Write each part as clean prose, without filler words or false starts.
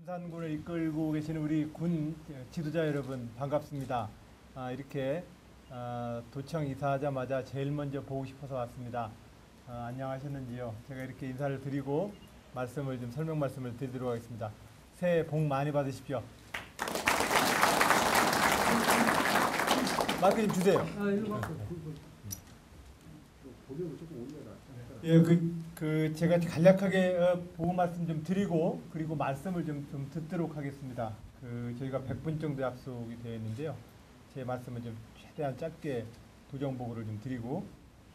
금산군을 이끌고 계시는 우리 군 지도자 여러분 반갑습니다. 이렇게 도청 이사하자마자 제일 먼저 보고 싶어서 왔습니다. 안녕하셨는지요? 제가 이렇게 인사를 드리고 설명 말씀을 드리도록 하겠습니다. 새해 복 많이 받으십시오. 마이크 좀 주세요. 보면을 조금 올려라. 예, 제가 간략하게 보고 말씀 좀 드리고 그리고 말씀을 좀 듣도록 하겠습니다. 저희가 100분 정도 약속이 되어 있는데요. 제 말씀은 좀 최대한 짧게 도정 보고를 좀 드리고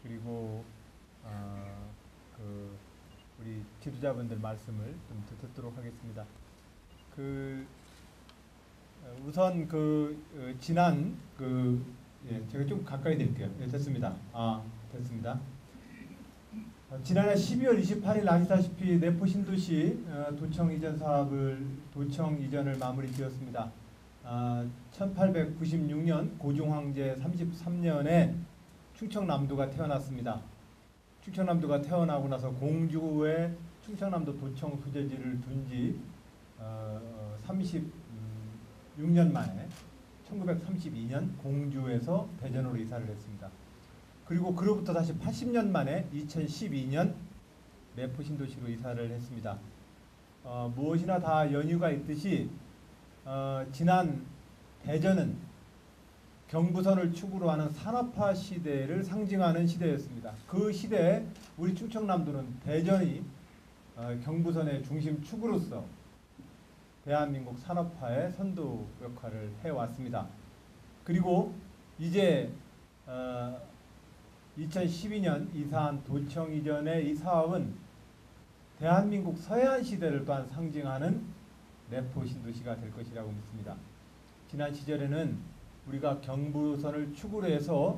그리고 우리 지도자분들 말씀을 좀 듣도록 하겠습니다. 우선 지난 제가 좀 가까이 드릴게요. 네, 됐습니다. 됐습니다. 지난해 12월 28일 아시다시피 내포 신도시 도청 이전을 마무리 지었습니다. 1896년 고종황제 33년에 충청남도가 태어났습니다. 충청남도가 태어나고 나서 공주에 충청남도 도청 소재지를 둔 지 36년 만에 1932년 공주에서 대전으로 이사를 했습니다. 그리고 그로부터 다시 80년 만에 2012년 내포 신도시로 이사를 했습니다. 무엇이나 다 연유가 있듯이 지난 대전은 경부선을 축으로 하는 산업화 시대를 상징하는 시대였습니다. 그 시대에 우리 충청남도는 대전이 경부선의 중심 축으로서 대한민국 산업화의 선도 역할을 해왔습니다. 그리고 이제 2012년 이사한 도청 이전의 이 사업은 대한민국 서해안 시대를 또한 상징하는 내포 신도시가 될 것이라고 믿습니다. 지난 시절에는 우리가 경부선을 축으로 해서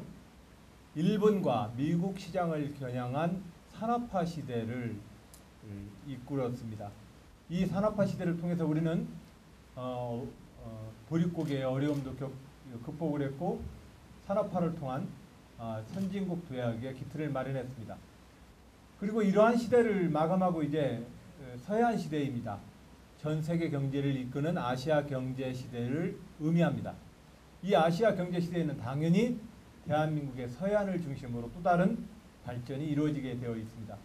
일본과 미국 시장을 겨냥한 산업화 시대를 이끌었습니다. 이 산업화 시대를 통해서 우리는 보릿고개의 어려움도 극복을 했고 산업화를 통한 선진국 도약의 기틀을 마련했습니다. 그리고 이러한 시대를 마감하고 이제 서해안 시대입니다. 전 세계 경제를 이끄는 아시아 경제 시대를 의미합니다. 이 아시아 경제 시대에는 당연히 대한민국의 서해안을 중심으로 또 다른 발전이 이루어지게 되어 있습니다.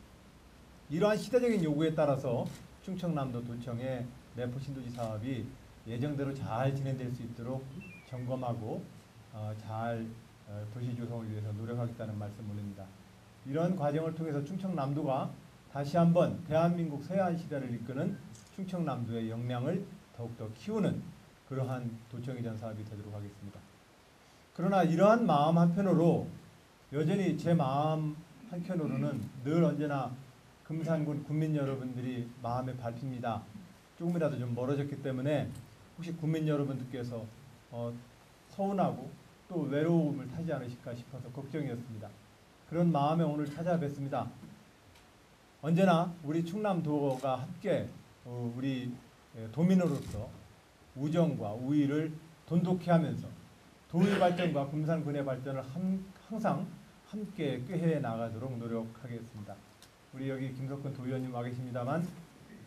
이러한 시대적인 요구에 따라서 충청남도 도청의 내포 신도시 사업이 예정대로 잘 진행될 수 있도록 점검하고 잘 도시 조성을 위해서 노력하겠다는 말씀 올립니다. 이런 과정을 통해서 충청남도가 다시 한번 대한민국 서해안 시대를 이끄는 충청남도의 역량을 더욱더 키우는 그러한 도청 이전 사업이 되도록 하겠습니다. 그러나 이러한 마음 한편으로 여전히 제 마음 한켠으로는 늘 언제나 금산군 군민 여러분들이 마음에 밟힙니다. 조금이라도 좀 멀어졌기 때문에 혹시 군민 여러분들께서 서운하고 또 외로움을 타지 않으실까 싶어서 걱정이었습니다. 그런 마음에 오늘 찾아뵙습니다. 언제나 우리 충남도가 함께 우리 도민으로서 우정과 우위를 돈독히 하면서 도의 발전과 금산군의 발전을 항상 함께 꾀해 나가도록 노력하겠습니다. 우리 여기 김석근 도의원님 와 계십니다만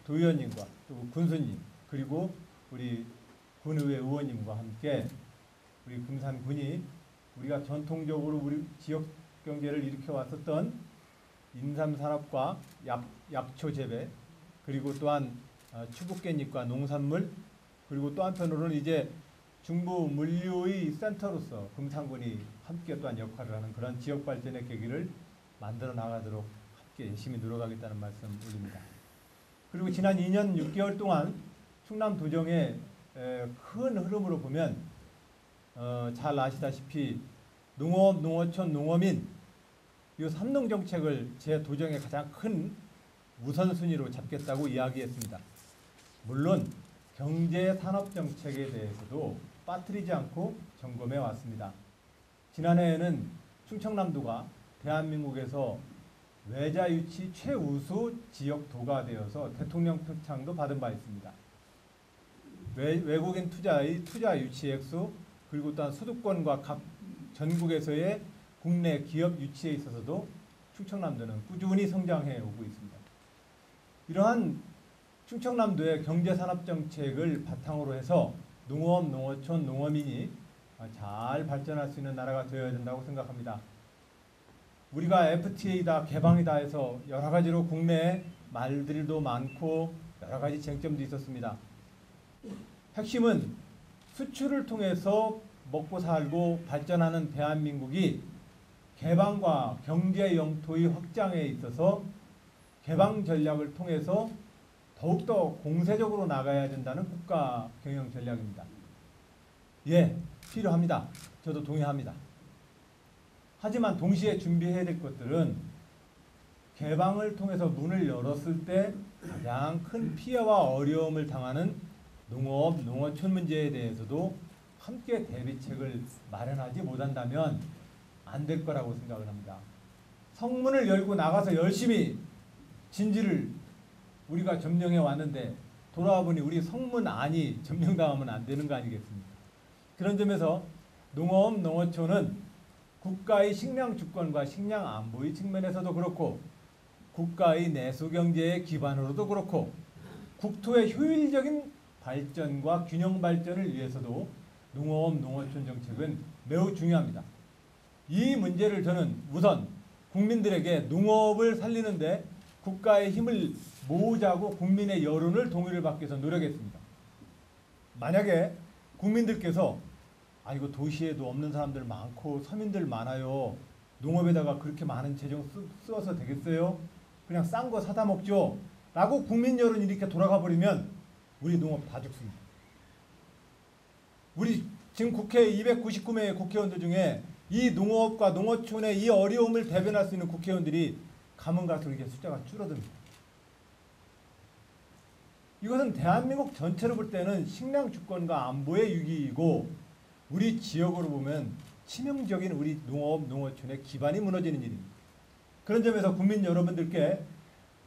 도의원님과 또 군수님 그리고 우리 군의회 의원님과 함께 우리 금산군이 우리가 전통적으로 우리 지역 경제를 일으켜 왔었던 인삼 산업과 약초 재배 그리고 또한 추북깻잎과 농산물 그리고 또 한편으로는 이제 중부 물류의 센터로서 금산군이 함께 또한 역할을 하는 그런 지역 발전의 계기를 만들어 나가도록 함께 열심히 노력하겠다는 말씀 올립니다. 그리고 지난 2년 6개월 동안 충남 도정의 큰 흐름으로 보면 잘 아시다시피 농업, 농어촌, 농어민 이 3농 정책을 제 도정의 가장 큰 우선순위로 잡겠다고 이야기했습니다. 물론 경제 산업 정책에 대해서도 빠뜨리지 않고 점검해 왔습니다. 지난해에는 충청남도가 대한민국에서 외자 유치 최우수 지역도가 되어서 대통령 표창도 받은 바 있습니다. 외국인 투자의 투자 유치 액수 그리고 또한 수도권과 각 전국에서의 국내 기업 유치에 있어서도 충청남도는 꾸준히 성장해 오고 있습니다. 이러한 충청남도의 경제산업정책을 바탕으로 해서 농업, 농어촌, 농어민이 잘 발전할 수 있는 나라가 되어야 된다고 생각합니다. 우리가 FTA다, 개방이다 해서 여러 가지로 국내에 말들도 많고 여러 가지 쟁점도 있었습니다. 핵심은 수출을 통해서 먹고 살고 발전하는 대한민국이 개방과 경제 영토의 확장에 있어서 개방 전략을 통해서 더욱더 공세적으로 나가야 된다는 국가 경영 전략입니다. 예, 필요합니다. 저도 동의합니다. 하지만 동시에 준비해야 될 것들은 개방을 통해서 문을 열었을 때 가장 큰 피해와 어려움을 당하는 농업, 농어촌 문제에 대해서도 함께 대비책을 마련하지 못한다면 안 될 거라고 생각을 합니다. 성문을 열고 나가서 열심히 진지를 우리가 점령해 왔는데 돌아와 보니 우리 성문 안이 점령당하면 안 되는 거 아니겠습니까? 그런 점에서 농업, 농어촌은 국가의 식량 주권과 식량 안보의 측면에서도 그렇고 국가의 내수 경제의 기반으로도 그렇고 국토의 효율적인 발전과 균형 발전을 위해서도 농업, 농어촌 정책은 매우 중요합니다. 이 문제를 저는 우선 국민들에게 농업을 살리는데 국가의 힘을 모으자고 국민의 여론을 동의를 받기 위해서 노력했습니다. 만약에 국민들께서 이거 도시에도 없는 사람들 많고 서민들 많아요. 농업에다가 그렇게 많은 재정 쓰어서 되겠어요? 그냥 싼 거 사다 먹죠. 라고 국민 여론이 이렇게 돌아가 버리면 우리 농업 다 죽습니다. 우리 지금 국회 299명의 국회의원들 중에 이 농업과 농어촌의 이 어려움을 대변할 수 있는 국회의원들이 가면 갈수록 이게 숫자가 줄어듭니다. 이것은 대한민국 전체로 볼 때는 식량 주권과 안보의 위기이고 우리 지역으로 보면 치명적인 우리 농업, 농어촌의 기반이 무너지는 일입니다. 그런 점에서 국민 여러분들께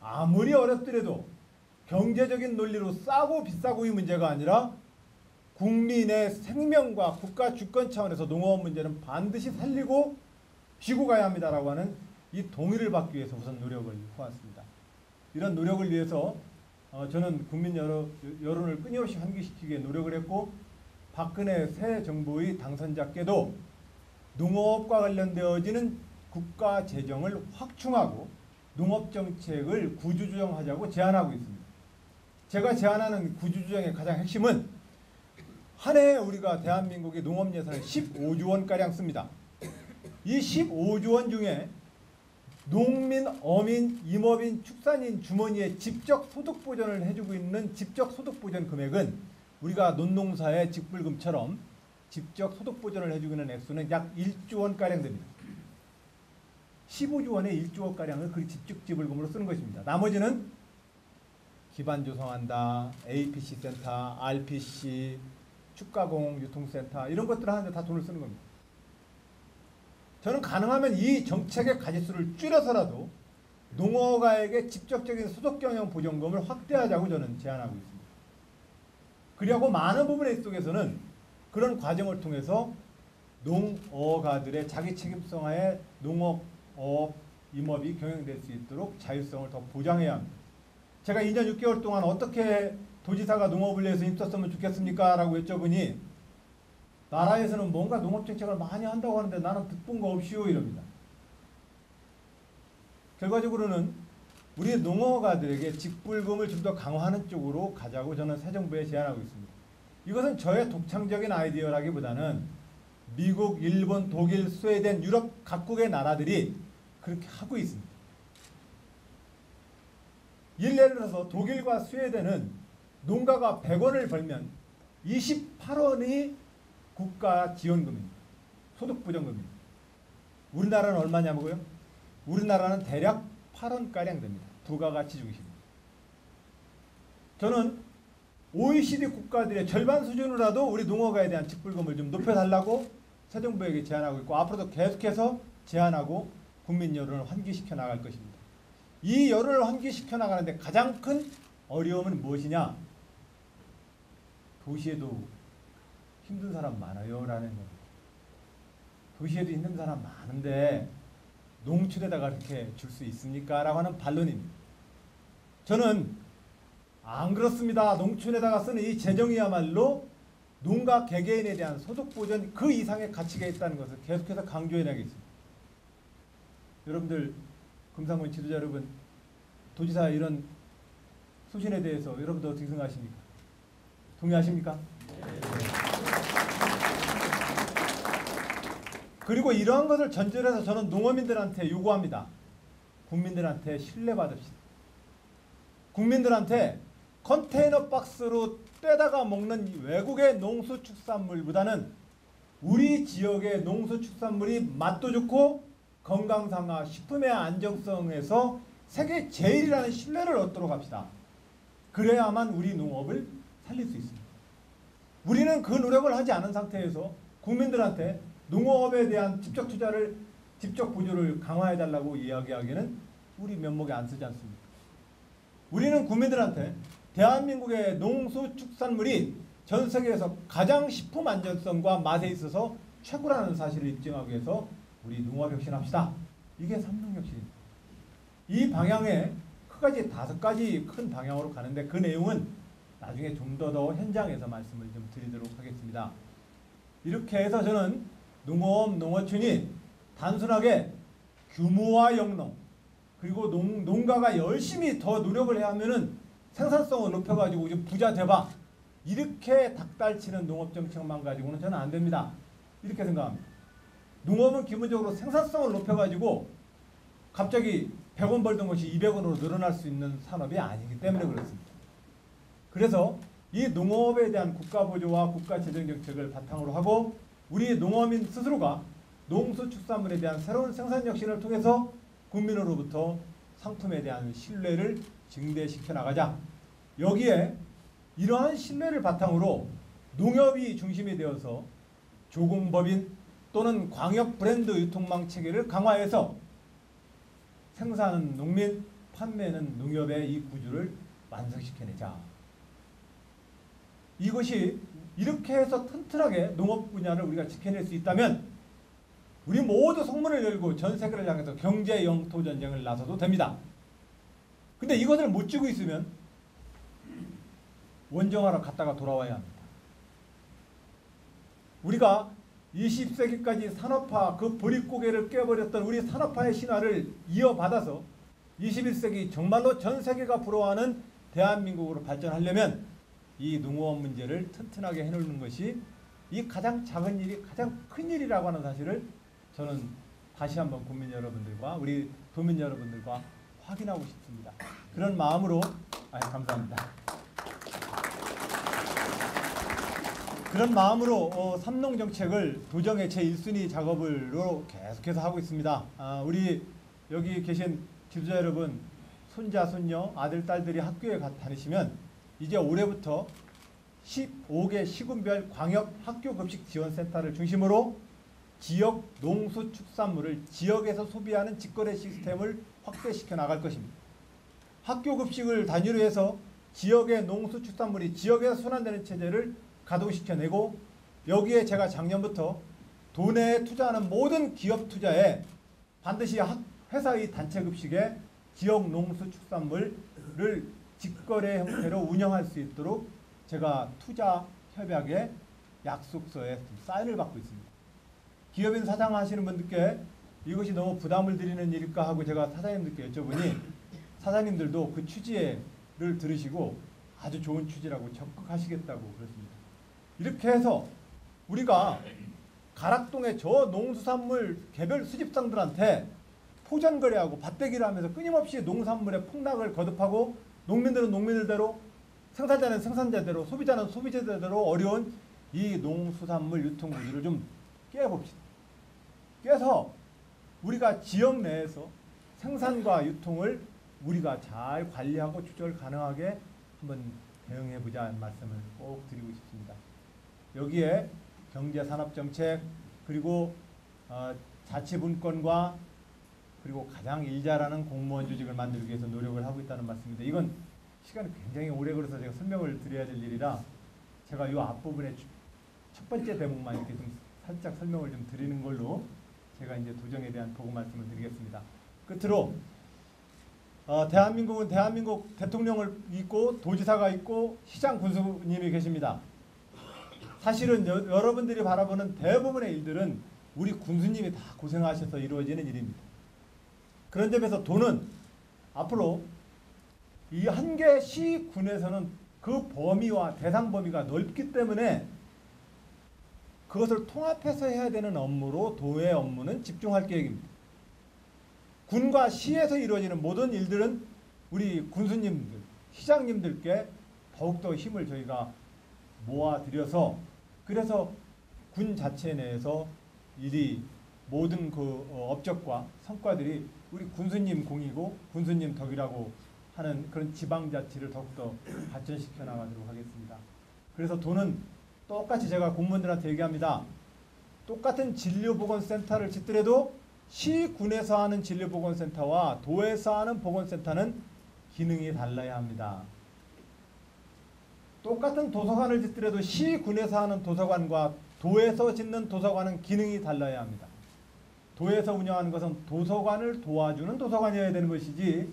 아무리 어렵더라도 경제적인 논리로 싸고 비싸고의 문제가 아니라 국민의 생명과 국가 주권 차원에서 농업 문제는 반드시 살리고 쥐고 가야 합니다라고 하는 이 동의를 받기 위해서 우선 노력을 해왔습니다. 이런 노력을 위해서 저는 국민 여론을 끊임없이 환기시키기 위해 노력을 했고 박근혜 새 정부의 당선자께도 농업과 관련되어지는 국가 재정을 확충하고 농업정책을 구조조정하자고 제안하고 있습니다. 제가 제안하는 구조조정의 가장 핵심은 한 해에 우리가 대한민국의 농업 예산을 15조 원가량 씁니다. 이 15조 원 중에 농민, 어민, 임업인, 축산인 주머니에 직접 소득 보전을 해주고 있는 직접 소득 보전 금액은 우리가 논농사의 직불금처럼 직접 소득 보전을 해주고 있는 액수는 약 1조 원가량 됩니다. 15조 원의 1조 원가량을 그 직접 지불금으로 쓰는 것입니다. 나머지는 기반 조성한다, APC 센터, RPC, 축가공 유통센터 이런 것들 하는데 다 돈을 쓰는 겁니다. 저는 가능하면 이 정책의 가지수를 줄여서라도 농어가에게 직접적인 소득경영 보전금을 확대하자고 저는 제안하고 있습니다. 그리고 많은 부분에 속에서는 그런 과정을 통해서 농어가들의 자기 책임성하에 농업, 어업, 임업이 경영될 수 있도록 자율성을 더 보장해야 합니다. 제가 2년 6개월 동안 어떻게 도지사가 농업을 위해서 힘썼으면 좋겠습니까? 라고 여쭤보니 나라에서는 뭔가 농업정책을 많이 한다고 하는데 나는 듣본 거 없이요 이럽니다. 결과적으로는 우리 농어가들에게 직불금을 좀 더 강화하는 쪽으로 가자고 저는 새 정부에 제안하고 있습니다. 이것은 저의 독창적인 아이디어라기보다는 미국, 일본, 독일, 스웨덴, 유럽 각국의 나라들이 그렇게 하고 있습니다. 예를 들어서 독일과 스웨덴은 농가가 100원을 벌면 28원이 국가 지원금입니다. 소득보전금입니다. 우리나라는 얼마냐고요? 우리나라는 대략 8원가량 됩니다. 부가가치 중심입니다. 저는 OECD 국가들의 절반 수준으로라도 우리 농어가에 대한 직불금을 좀 높여달라고 새 정부에게 제안하고 있고 앞으로도 계속해서 제안하고 국민 여론을 환기시켜 나갈 것입니다. 이 여론을 환기시켜 나가는데 가장 큰 어려움은 무엇이냐? 도시에도 힘든 사람 많아요 라는 겁니다. 도시에도 힘든 사람 많은데 농촌에다가 이렇게 줄 수 있습니까? 라고 하는 반론입니다. 저는 안 그렇습니다. 농촌에다가 쓰는 이 재정이야말로 농가 개개인에 대한 소득 보전 그 이상의 가치가 있다는 것을 계속해서 강조해 나가겠습니다. 여러분들 금상군 지도자 여러분, 도지사 이런 소신에 대해서 여러분들 어떻게 생각하십니까? 동의하십니까? 그리고 이러한 것을 전제로 해서 저는 농어민들한테 요구합니다. 국민들한테 신뢰받읍시다. 국민들한테 컨테이너 박스로 떼다가 먹는 외국의 농수축산물보다는 우리 지역의 농수축산물이 맛도 좋고 건강상과 식품의 안정성에서 세계 제일이라는 신뢰를 얻도록 합시다. 그래야만 우리 농업을 살릴 수 있습니다. 우리는 그 노력을 하지 않은 상태에서 국민들한테 농업에 대한 직접 투자를, 직접 보조를 강화해달라고 이야기하기에는 우리 면목에 안 쓰지 않습니까? 우리는 국민들한테 대한민국의 농수축산물이 전 세계에서 가장 식품 안전성과 맛에 있어서 최고라는 사실을 입증하기 위해서 우리 농업혁신합시다. 이게 삼농혁신입니다. 이 방향에 크가지 5가지 큰 방향으로 가는데 그 내용은 나중에 좀 더 현장에서 말씀을 좀 드리도록 하겠습니다. 이렇게 해서 저는 농업, 농어촌이 단순하게 규모와 영농, 그리고 농가가 열심히 더 노력을 해야 하면은 생산성을 높여가지고 좀 부자 돼봐, 이렇게 닥달치는 농업정책만 가지고는 저는 안 됩니다. 이렇게 생각합니다. 농업은 기본적으로 생산성을 높여가지고 갑자기 100원 벌던 것이 200원으로 늘어날 수 있는 산업이 아니기 때문에 그렇습니다. 그래서 이 농업에 대한 국가 보조와 국가 재정 정책을 바탕으로 하고 우리 농어민 스스로가 농수축산물에 대한 새로운 생산 혁신을 통해서 국민으로부터 상품에 대한 신뢰를 증대시켜 나가자. 여기에 이러한 신뢰를 바탕으로 농협이 중심이 되어서 조공법인 또는 광역 브랜드 유통망 체계를 강화해서 생산은 농민, 판매는 농협의 이 구조를 완성시켜내자. 이것이 이렇게 해서 튼튼하게 농업 분야를 우리가 지켜낼 수 있다면 우리 모두 성문을 열고 전 세계를 향해서 경제 영토 전쟁을 나서도 됩니다. 근데 이것을 못 쥐고 있으면 원정하러 갔다가 돌아와야 합니다. 우리가 20세기까지 산업화 그 보릿고개를 깨버렸던 우리 산업화의 신화를 이어받아서 21세기 정말로 전 세계가 부러워하는 대한민국으로 발전하려면 이 농업 문제를 튼튼하게 해놓는 것이 이 가장 작은 일이 가장 큰 일이라고 하는 사실을 저는 다시 한번 국민 여러분들과 우리 도민 여러분들과 확인하고 싶습니다. 그런 마음으로 감사합니다. 그런 마음으로 삼농정책을 도정의 제1순위 작업으로 계속해서 하고 있습니다. 우리 여기 계신 지도자 여러분, 손자, 손녀, 아들, 딸들이 학교에 다니시면 이제 올해부터 15개 시군별 광역 학교급식지원센터를 중심으로 지역 농수축산물을 지역에서 소비하는 직거래 시스템을 확대시켜 나갈 것입니다. 학교급식을 단위로 해서 지역의 농수축산물이 지역에서 순환되는 체제를 가동시켜내고 여기에 제가 작년부터 도내에 투자하는 모든 기업 투자에 반드시 회사의 단체급식에 지역 농수축산물을 직거래 형태로 운영할 수 있도록 제가 투자 협약의 약속서에 사인을 받고 있습니다. 기업인 사장 하시는 분들께 이것이 너무 부담을 드리는 일일까 하고 제가 사장님들께 여쭤보니 사장님들도 그 취지를 들으시고 아주 좋은 취지라고 적극하시겠다고 그랬습니다. 이렇게 해서 우리가 가락동의 저 농수산물 개별 수집상들한테 포전거래하고 밭대기를 하면서 끊임없이 농산물의 폭락을 거듭하고 농민들은 농민들대로, 생산자는 생산자대로, 소비자는 소비자대로 어려운 이 농수산물 유통구조를 좀 깨봅시다. 깨서 우리가 지역 내에서 생산과 유통을 우리가 잘 관리하고 조절 가능하게 한번 대응해보자는 말씀을 꼭 드리고 싶습니다. 여기에 경제산업정책 그리고 자치분권과 그리고 가장 일자라는 공무원 조직을 만들기 위해서 노력을 하고 있다는 말씀인데 이건 시간이 굉장히 오래 걸려서 제가 설명을 드려야 될 일이라 제가 이 앞부분에 첫 번째 대목만 이렇게 좀 살짝 설명을 좀 드리는 걸로 제가 이제 도정에 대한 보고 말씀을 드리겠습니다. 끝으로 대한민국은 대한민국 대통령을 있고 도지사가 있고 시장 군수님이 계십니다. 사실은 여러분들이 바라보는 대부분의 일들은 우리 군수님이 다 고생하셔서 이루어지는 일입니다. 그런 점에서 도는 앞으로 이 한 개 시군에서는 그 범위와 대상 범위가 넓기 때문에 그것을 통합해서 해야 되는 업무로 도의 업무는 집중할 계획입니다. 군과 시에서 이루어지는 모든 일들은 우리 군수님들, 시장님들께 더욱더 힘을 저희가 모아드려서 그래서 군 자체 내에서 일이 모든 그 업적과 성과들이 우리 군수님 공이고 군수님 덕이라고 하는 그런 지방자치를 더욱더 발전시켜 나가도록 하겠습니다. 그래서 도는 똑같이 제가 공무원들한테 얘기합니다. 똑같은 진료보건센터를 짓더라도 시군에서 하는 진료보건센터와 도에서 하는 보건센터는 기능이 달라야 합니다. 똑같은 도서관을 짓더라도 시군에서 하는 도서관과 도에서 짓는 도서관은 기능이 달라야 합니다. 도에서 운영하는 것은 도서관을 도와주는 도서관이어야 되는 것이지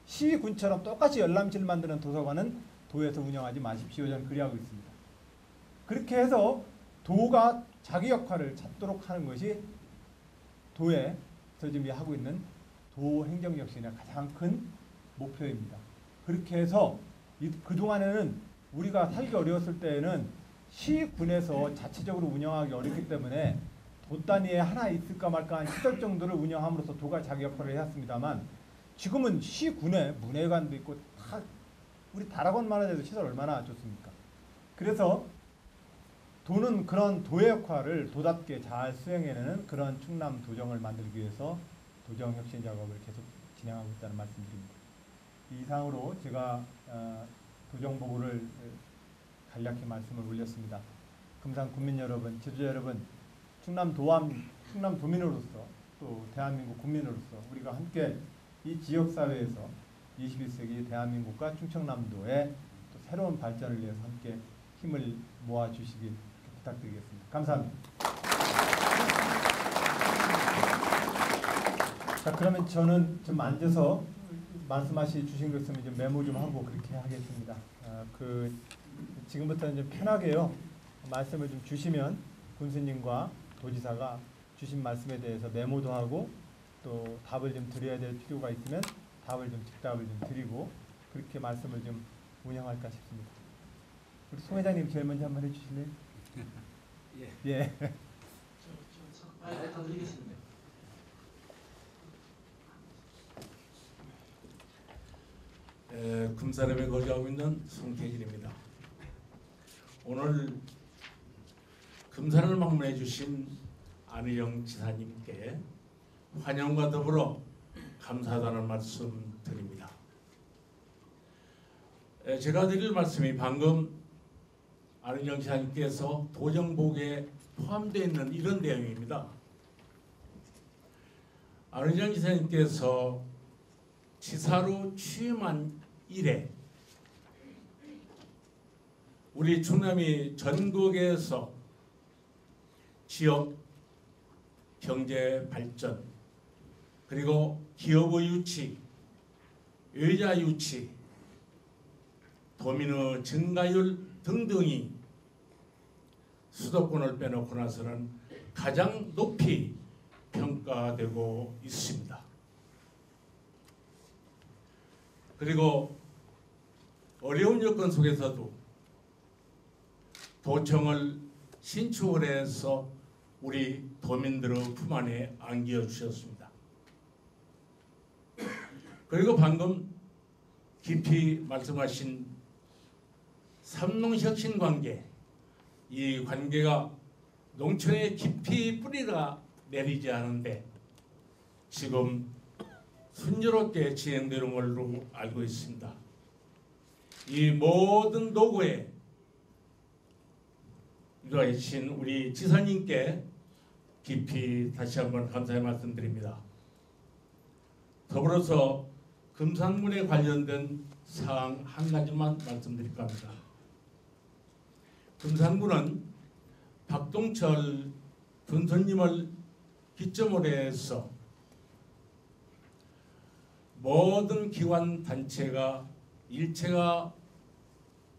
시군처럼 똑같이 열람실 만드는 도서관은 도에서 운영하지 마십시오. 저는 그리하고 있습니다. 그렇게 해서 도가 자기 역할을 찾도록 하는 것이 도에서 지금 하고 있는 도행정혁신의 가장 큰 목표입니다. 그렇게 해서 그동안에는 우리가 살기 어려웠을 때에는 시군에서 자체적으로 운영하기 어렵기 때문에 도 단위에 하나 있을까 말까 한 시설 정도를 운영함으로써 도가 자기 역할을 해왔습니다만 지금은 시군에 문해관도 있고 다 우리 다락원만 해도 시설 얼마나 좋습니까? 그래서 도는 그런 도의 역할을 도답게 잘 수행해내는 그런 충남 도정을 만들기 위해서 도정 혁신 작업을 계속 진행하고 있다는 말씀드립니다. 이상으로 제가 도정 보고를 간략히 말씀을 올렸습니다. 금산 군민 여러분, 지도자 여러분, 충남 도민으로서 또 대한민국 국민으로서 우리가 함께 이 지역사회에서 21세기 대한민국과 충청남도의 또 새로운 발전을 위해서 함께 힘을 모아주시길 부탁드리겠습니다. 감사합니다. 자, 그러면 저는 좀 앉아서 말씀하시 주신 거 있으면 좀 메모 좀 하고 그렇게 하겠습니다. 지금부터는 좀 편하게요. 말씀을 좀 주시면 군수님과 도지사가 주신 말씀에 대해서 메모도 하고 또 답을 좀 드려야 될 필요가 있으면 즉답을 좀 드리고 그렇게 말씀을 좀 운영할까 싶습니다. 우리 송 회장님 제일 먼저 한번 해주실래요? 예. 예. 다 드리겠습니다. 금사람에 거주하고 있는 송태길입니다. 오늘 금산을 방문해 주신 안의영 지사님께 환영과 더불어 감사하다는 말씀 드립니다. 제가 드릴 말씀이 방금 안의영 지사님께서 도정복에 포함되어 있는 이런 내용입니다. 안의영 지사님께서 지사로 취임한 이래 우리 충남이 전국에서 지역 경제 발전 그리고 기업의 유치, 여자 유치, 도민의 증가율 등등이 수도권을 빼놓고 나서는 가장 높이 평가되고 있습니다. 그리고 어려운 여건 속에서도 도청을 신축을 해서 우리 도민들의 품 안에 안겨 주셨습니다. 그리고 방금 깊이 말씀하신 삼농혁신 관계, 이 관계가 농촌에 깊이 뿌리가 내리지 않은데 지금 순조롭게 진행되는 걸로 알고 있습니다. 이 모든 도구에 이루어진 우리 지사님께 깊이 다시 한번 감사의 말씀드립니다. 더불어서 금산군에 관련된 사항 한 가지만 말씀드릴까 합니다. 금산군은 박동철 군수님을 기점으로 해서 모든 기관 단체가 일체가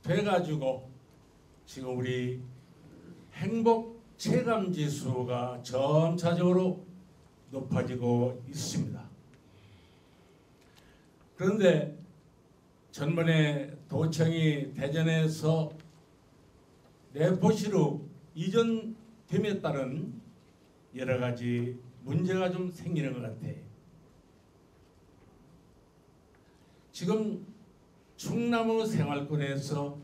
돼가지고 지금 우리 행복 체감 지수가 점차적으로 높아지고 있습니다. 그런데 전번에 도청이 대전에서 내포시로 이전됨에 따른 여러 가지 문제가 좀 생기는 것 같아요. 지금 충남의 생활권에서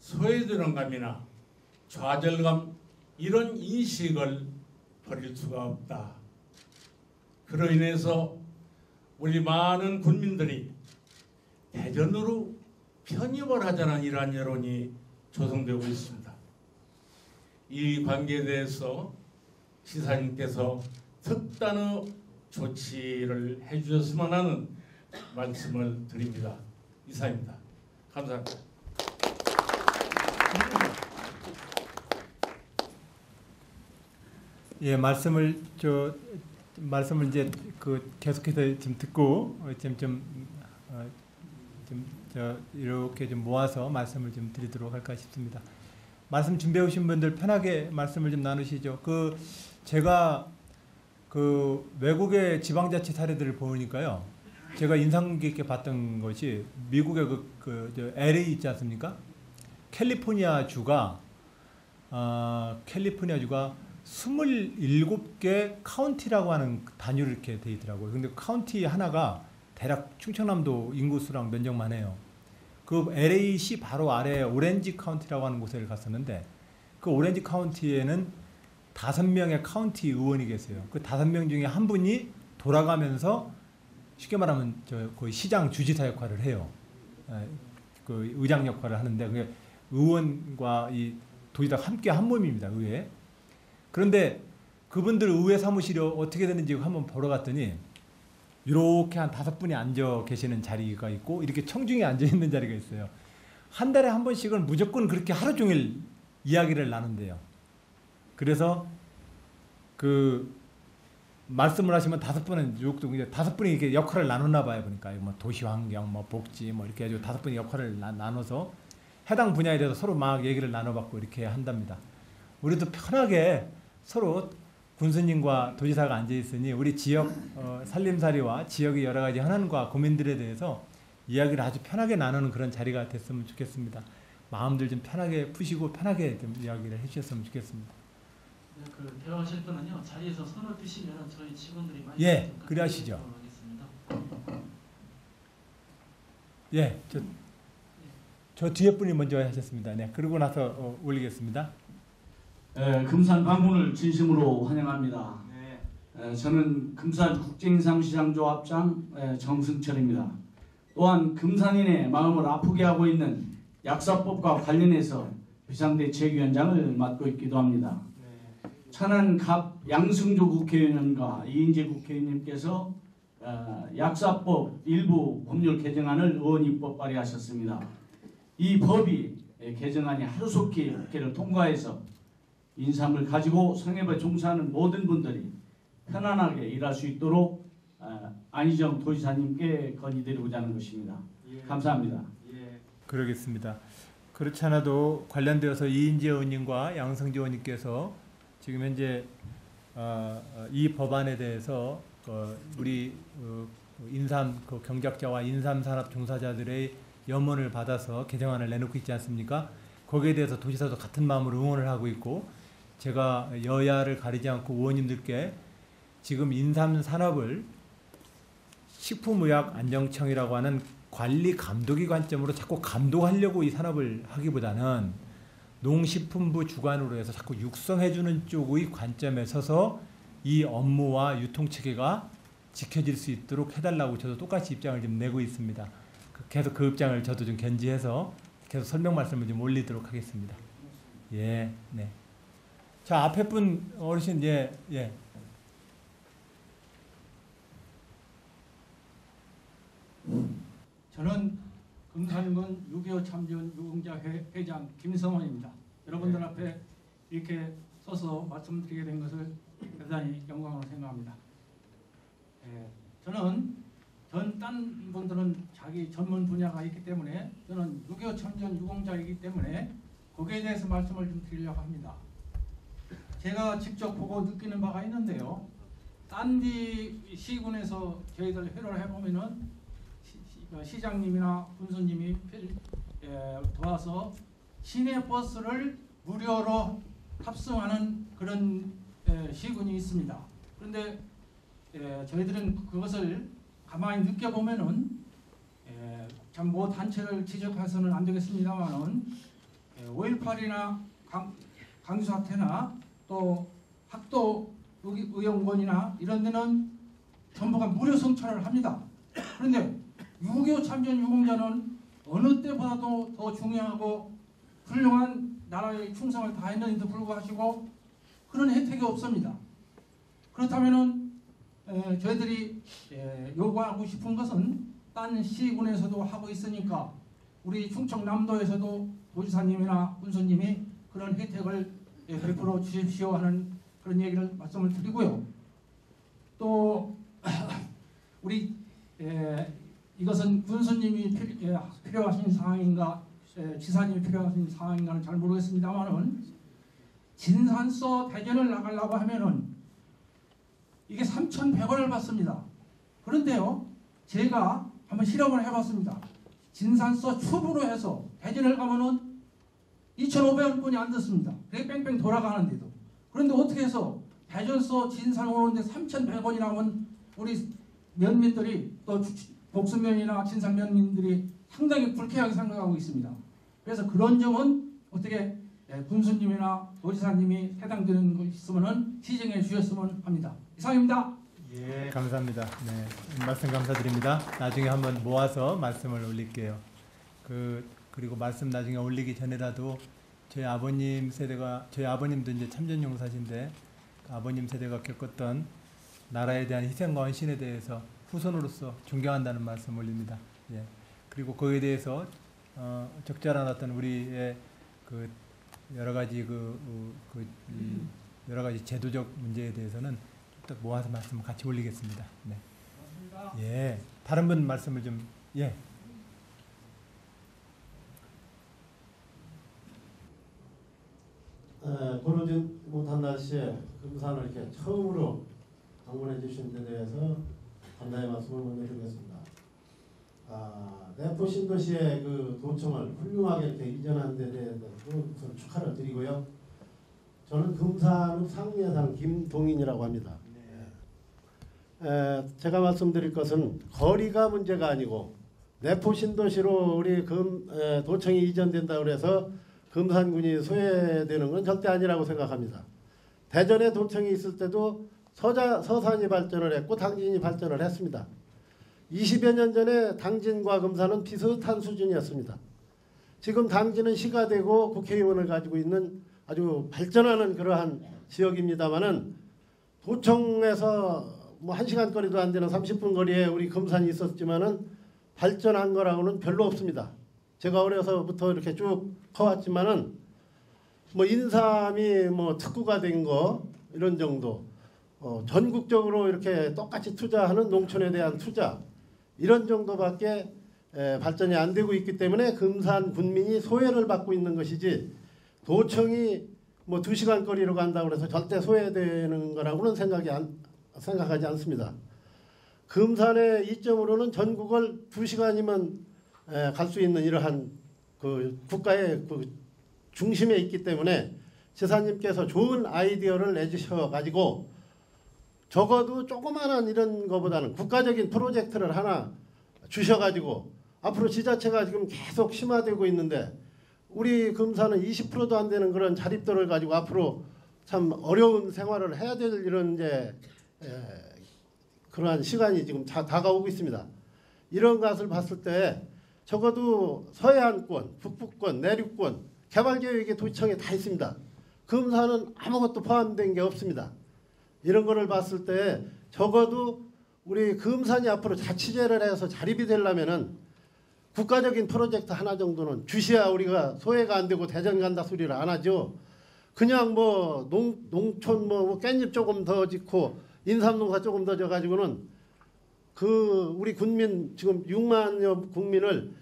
소외도련감이나 좌절감 이런 인식을 버릴 수가 없다. 그로 인해서 우리 많은 군민들이 대전으로 편입을 하자는 이러한 여론이 조성되고 있습니다. 이 관계에 대해서 시사님께서 특단의 조치를 해주셨으면 하는 말씀을 드립니다. 이상입니다. 감사합니다. 예, 말씀을 이제 계속해서 지금 듣고 이렇게 좀 모아서 말씀을 좀 드리도록 할까 싶습니다. 말씀 준비해 오신 분들 편하게 말씀을 좀 나누시죠. 제가 외국의 지방자치 사례들을 보니까요, 제가 인상 깊게 봤던 것이 미국의 LA 있지 않습니까? 캘리포니아 주가 27개 카운티라고 하는 단위로 이렇게 돼 있더라고요. 근데 카운티 하나가 대략 충청남도 인구수랑 면적만 해요. 그 LA시 바로 아래 오렌지 카운티라고 하는 곳에 갔었는데, 그 오렌지 카운티에는 5명의 카운티 의원이 계세요. 그 5명 중에 한 분이 돌아가면서 쉽게 말하면 거의 시장 주지사 역할을 해요. 그 의장 역할을 하는데, 그게 의원과 이 도지사가 함께 한 몸입니다, 의회. 그런데 그분들 의회 사무실이 어떻게 되는지 한번 보러 갔더니 이렇게 한 5분이 앉아 계시는 자리가 있고, 이렇게 청중이 앉아 있는 자리가 있어요. 한 달에 한 번씩은 무조건 그렇게 하루 종일 이야기를 나눈대요. 그래서 말씀을 하시면 5분은 이제 5분이 이렇게 역할을 나누나 봐요. 보니까 뭐 도시환경, 뭐 복지, 뭐 이렇게 해가지고 5분이 역할을 나눠서 해당 분야에 대해서 서로 막 얘기를 나눠봤고 이렇게 한답니다. 우리도 편하게 서로 군수님과 도지사가 앉아 있으니 우리 지역 살림살이와 지역의 여러 가지 현안과 고민들에 대해서 이야기를 아주 편하게 나누는 그런 자리가 됐으면 좋겠습니다. 마음들 좀 편하게 푸시고 편하게 좀 이야기를 해주셨으면 좋겠습니다. 네, 대화하실 분은요, 자리에서 손을 드시면 저희 직원들이 많이 예, 그래 하시죠. 예, 저 뒤에 분이 먼저 하셨습니다. 네, 그러고 나서 올리겠습니다. 금산 방문을 진심으로 환영합니다. 저는 금산 국제인삼시장조합장 정승철입니다. 또한 금산인의 마음을 아프게 하고 있는 약사법과 관련해서 비상대책위원장을 맡고 있기도 합니다. 천안 갑 양승조 국회의원과 이인재 국회의원님께서 약사법 일부 법률 개정안을 의원 입법 발의하셨습니다. 이 법이 개정안이 하루속히 국회를 통과해서 인삼을 가지고 성협에 종사하는 모든 분들이 편안하게 일할 수 있도록 안희정 도지사님께 건의드리고자 하는 것입니다. 감사합니다. 그러겠습니다. 그렇지 않아도 관련되어서 이인재 의원님과 양성재 의원님께서 지금 현재 이 법안에 대해서 우리 인삼 경작자와 인삼 산업 종사자들의 염원을 받아서 개정안을 내놓고 있지 않습니까? 거기에 대해서 도지사도 같은 마음으로 응원을 하고 있고, 제가 여야를 가리지 않고 의원님들께 지금 인삼 산업을 식품의약안정청이라고 하는 관리 감독의 관점으로 자꾸 감독하려고 이 산업을 하기보다는 농식품부 주관으로 해서 자꾸 육성해주는 쪽의 관점에 서서 이 업무와 유통체계가 지켜질 수 있도록 해달라고 저도 똑같이 입장을 좀 내고 있습니다. 계속 그 입장을 저도 좀 견지해서 계속 설명 말씀을 좀 올리도록 하겠습니다. 예, 네. 자, 앞에 분 어르신, 예. 저는 금산군 6.25 참전 유공자 회장 김성원입니다. 여러분들 앞에 이렇게 서서 말씀드리게 된 것을 대단히 영광으로 생각합니다. 저는 딴 분들은 자기 전문 분야가 있기 때문에 저는 6.25 참전 유공자이기 때문에 거기에 대해서 말씀을 좀 드리려고 합니다. 제가 직접 보고 느끼는 바가 있는데요. 딴디 시군에서 저희들 회로를 해보면은 시장님이나 군수님이 도와서 시내 버스를 무료로 탑승하는 그런 시군이 있습니다. 그런데 저희들은 그것을 가만히 느껴보면은 참 뭐 단체를 지적해서는 안 되겠습니다만은 5.18이나 강주 사태나 또 학도 의용권이나 이런 데는 전부가 무료 성찰을 합니다. 그런데 6.25 참전 유공자는 어느 때보다도 더 중요하고 훌륭한 나라의 충성을 다했는데도 불구하고 그런 혜택이 없습니다. 그렇다면은 저희들이 요구하고 싶은 것은 딴 시군에서도 하고 있으니까 우리 충청남도에서도 도지사님이나 군수님이 그런 혜택을 베풀어 주십시오 하는 그런 얘기를 말씀을 드리고요. 또 우리 이것은 군수님이 필요하신 사항인가 지사님이 필요하신 사항인가는 잘 모르겠습니다만은 진산서 대전을 나가려고 하면은 이게 3,100원을 받습니다. 그런데요, 제가 한번 실험을 해봤습니다. 진산서 추부로 해서 대전을 가면은 2,500원뿐이 안 듣습니다. 그게 뺑뺑 돌아가는데도. 그런데 어떻게 해서 대전서 진산 오는데 3,100원이라면 우리 면민들이 또 복수면이나 진산 면민들이 상당히 불쾌하게 생각하고 있습니다. 그래서 그런 점은 어떻게 군수님이나 도지사님이 해당되는 거 있으면은 시정해 주셨으면 합니다. 이상입니다. 예, 감사합니다. 네, 말씀 감사드립니다. 나중에 한번 모아서 말씀을 올릴게요. 그리고 말씀 나중에 올리기 전에라도 저희 아버님 세대가, 저희 아버님도 이제 참전용사신데 아버님 세대가 겪었던 나라에 대한 희생과 헌신에 대해서 후손으로서 존경한다는 말씀 올립니다. 예. 그리고 거기에 대해서 적절한 어떤 우리의 그 여러 가지 여러 가지 제도적 문제에 대해서는 또 모아서 말씀을 같이 올리겠습니다. 네. 고맙습니다. 예. 다른 분 말씀을 좀 예. 고르진 못한 날씨에 금산을 이렇게 처음으로 방문해 주신 데 대해서 감사의 말씀을 먼저 드리겠습니다. 내포 신도시의 그 도청을 훌륭하게 이렇게 이전한 데 대해서 우선 축하를 드리고요. 저는 금산읍 상리에 사는 김동인이라고 합니다. 제가 말씀드릴 것은 거리가 문제가 아니고 내포 신도시로 우리 도청이 이전된다고 해서 금산군이 소외되는 건 절대 아니라고 생각합니다. 대전에 도청이 있을 때도 서산이 발전을 했고 당진이 발전을 했습니다. 20여 년 전에 당진과 금산은 비슷한 수준이었습니다. 지금 당진은 시가 되고 국회의원을 가지고 있는 아주 발전하는 그러한 지역입니다만은 도청에서 뭐 1시간 거리도 안 되는 30분 거리에 우리 금산이 있었지만은 발전한 거라고는 별로 없습니다. 제가 어려서부터 이렇게 쭉 커왔지만은 뭐 인삼이 뭐 특구가 된 거 이런 정도, 전국적으로 이렇게 똑같이 투자하는 농촌에 대한 투자 이런 정도밖에 발전이 안 되고 있기 때문에 금산 군민이 소외를 받고 있는 것이지 도청이 뭐 2시간 거리로 간다고 해서 절대 소외되는 거라고는 생각하지 않습니다. 금산의 이점으로는 전국을 2시간이면 갈 수 있는 이러한 그 국가의 그 중심에 있기 때문에 지사님께서 좋은 아이디어를 내주셔 가지고 적어도 조그마한 이런 거보다는 국가적인 프로젝트를 하나 주셔 가지고 앞으로 지자체가 지금 계속 심화되고 있는데 우리 금산은 20%도 안 되는 그런 자립도를 가지고 앞으로 참 어려운 생활을 해야 될 이런 이제 그러한 시간이 지금 다가오고 있습니다. 이런 것을 봤을 때 적어도 서해안권, 북부권, 내륙권 개발계획이 도청에 다 있습니다. 금산은 아무것도 포함된 게 없습니다. 이런 거를 봤을 때 적어도 우리 금산이 앞으로 자치제를 해서 자립이 되려면은 국가적인 프로젝트 하나 정도는 주셔야 우리가 소외가 안 되고 대전 간다 소리를 안 하죠. 그냥 뭐 농촌 뭐 깻잎 조금 더 짓고 인삼농사 조금 더 져가지고는 그 우리 국민 지금 6만여 국민을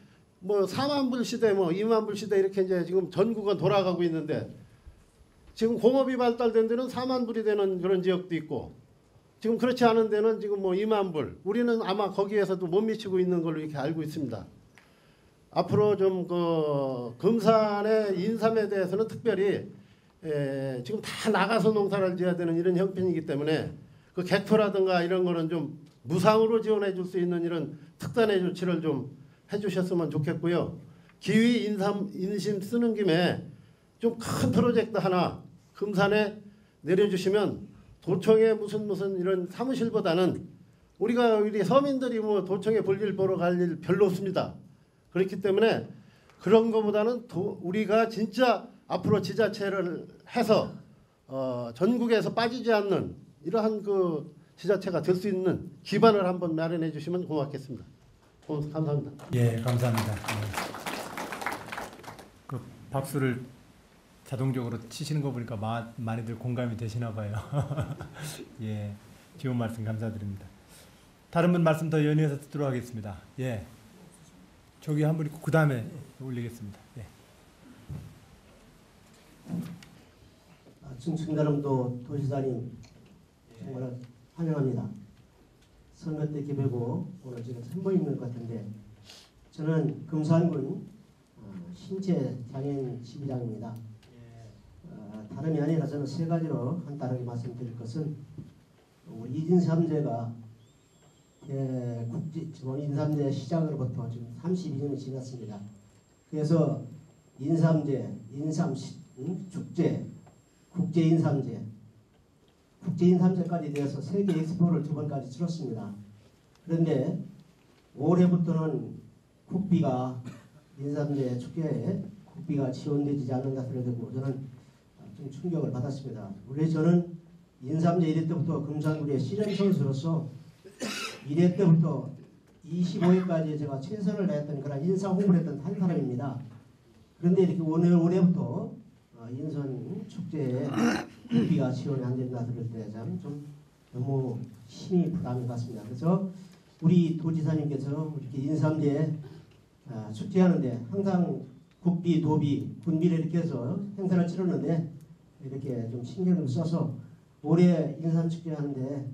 뭐 4만 불 시대 뭐 2만 불 시대 이렇게 이제 지금 전국은 돌아가고 있는데 지금 공업이 발달된 데는 4만 불이 되는 그런 지역도 있고 지금 그렇지 않은 데는 지금 뭐 2만 불. 우리는 아마 거기에서도 못 미치고 있는 걸로 이렇게 알고 있습니다. 앞으로 좀 그 금산의 인삼에 대해서는 특별히 지금 다 나가서 농사를 지어야 되는 이런 형편이기 때문에 그 객토라든가 이런 거는 좀 무상으로 지원해 줄 수 있는 이런 특단의 조치를 좀 해주셨으면 좋겠고요. 기위 인심 쓰는 김에 좀 큰 프로젝트 하나 금산에 내려주시면 도청에 무슨 이런 사무실보다는 우리 서민들이 뭐 도청에 볼일 보러 갈 일 별로 없습니다. 그렇기 때문에 그런 것보다는 우리가 진짜 앞으로 지자체를 해서 전국에서 빠지지 않는 이러한 그 지자체가 될 수 있는 기반을 한번 마련해 주시면 고맙겠습니다. 감사합니다. 예, 감사합니다. 그 박수를 자동적으로 치시는 거 보니까 많이들 공감이 되시나 봐요. 예, 좋은 말씀 감사드립니다. 다른 분 말씀 더 연이어서 듣도록 하겠습니다. 예, 저기 한 분 있고 그 다음에 올리겠습니다. 예. 충청남도 도지사님 정말 환영합니다. 선거 때 기회고 오늘 지금 선보이는 것 같은데 저는 금산군 신체 장애인 12장입니다. 다름이 아니라 저는 세 가지로 간단하게 말씀드릴 것은 우리 인삼제가 인삼제 시작으로부터 지금 32년이 지났습니다. 그래서 인삼제, 축제, 국제인삼제, 국제인삼제까지 되어서 세계 엑스포를 2번까지 치렀습니다. 그런데 올해부터는 국비가 인삼제 축제에 국비가 지원되지 않는다 그러고 저는 좀 충격을 받았습니다. 원래 저는 인삼제 1회 때부터 금산구의 시련 선수로서 1회 때부터 25회까지 제가 최선을 다했던 그런 인사 홍보를 했던 한 사람입니다. 그런데 이렇게 올해부터 인선 축제에 국비가 지원이 안 된다 그럴 때 참 좀 너무 힘이 부담이 갔습니다. 그래서 우리 도지사님께서 이렇게 인삼제 축제하는데 항상 국비, 도비, 군비를 이렇게 해서 행사를 치르는데 이렇게 좀 신경을 써서 올해 인삼 축제 하는데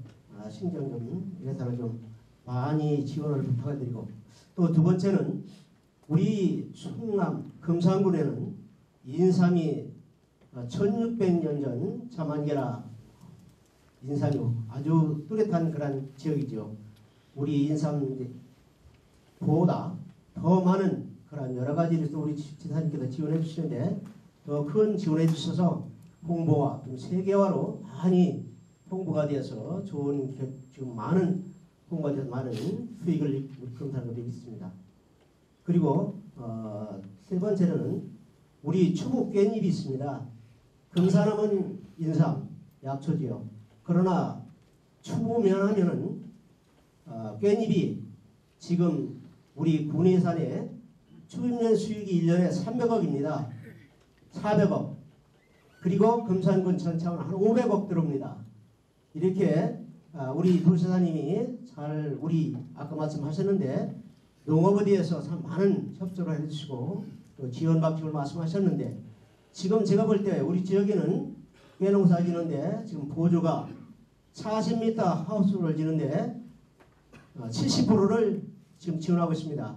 신경 좀 예산을 좀 많이 지원을 부탁을 드리고 또 두 번째는 우리 충남 금산군에는 인삼이 1600년 전 자만계라 인삼이 아주 뚜렷한 그런 지역이죠. 우리 인삼보다 더 많은 그런 여러 가지를 또 우리 지사님께서 지원해 주시는데 더 큰 지원해 주셔서 홍보와 좀 세계화로 많이 홍보가 되어서 좋은 지금 많은 홍보가 되어서 많은 수익을 금산으로 되고 있습니다. 그리고 세 번째는 우리 추국 깻잎이 있습니다. 금산하면 인삼, 약초지요. 그러나 추구면 하면은 깻잎이 지금 우리 군예산에 추입년 수익이 1년에 300억입니다. 400억. 그리고 금산군 전체는 한 500억 들어옵니다. 이렇게 우리 도지사님이 잘 우리 아까 말씀하셨는데 농업에 대해서 참 많은 협조를 해주시고 또 지원 방식을 말씀하셨는데 지금 제가 볼 때 우리 지역에는 꾀농사 지는데 지금 보조가 40m 하우스를 지는데 70%를 지금 지원하고 있습니다.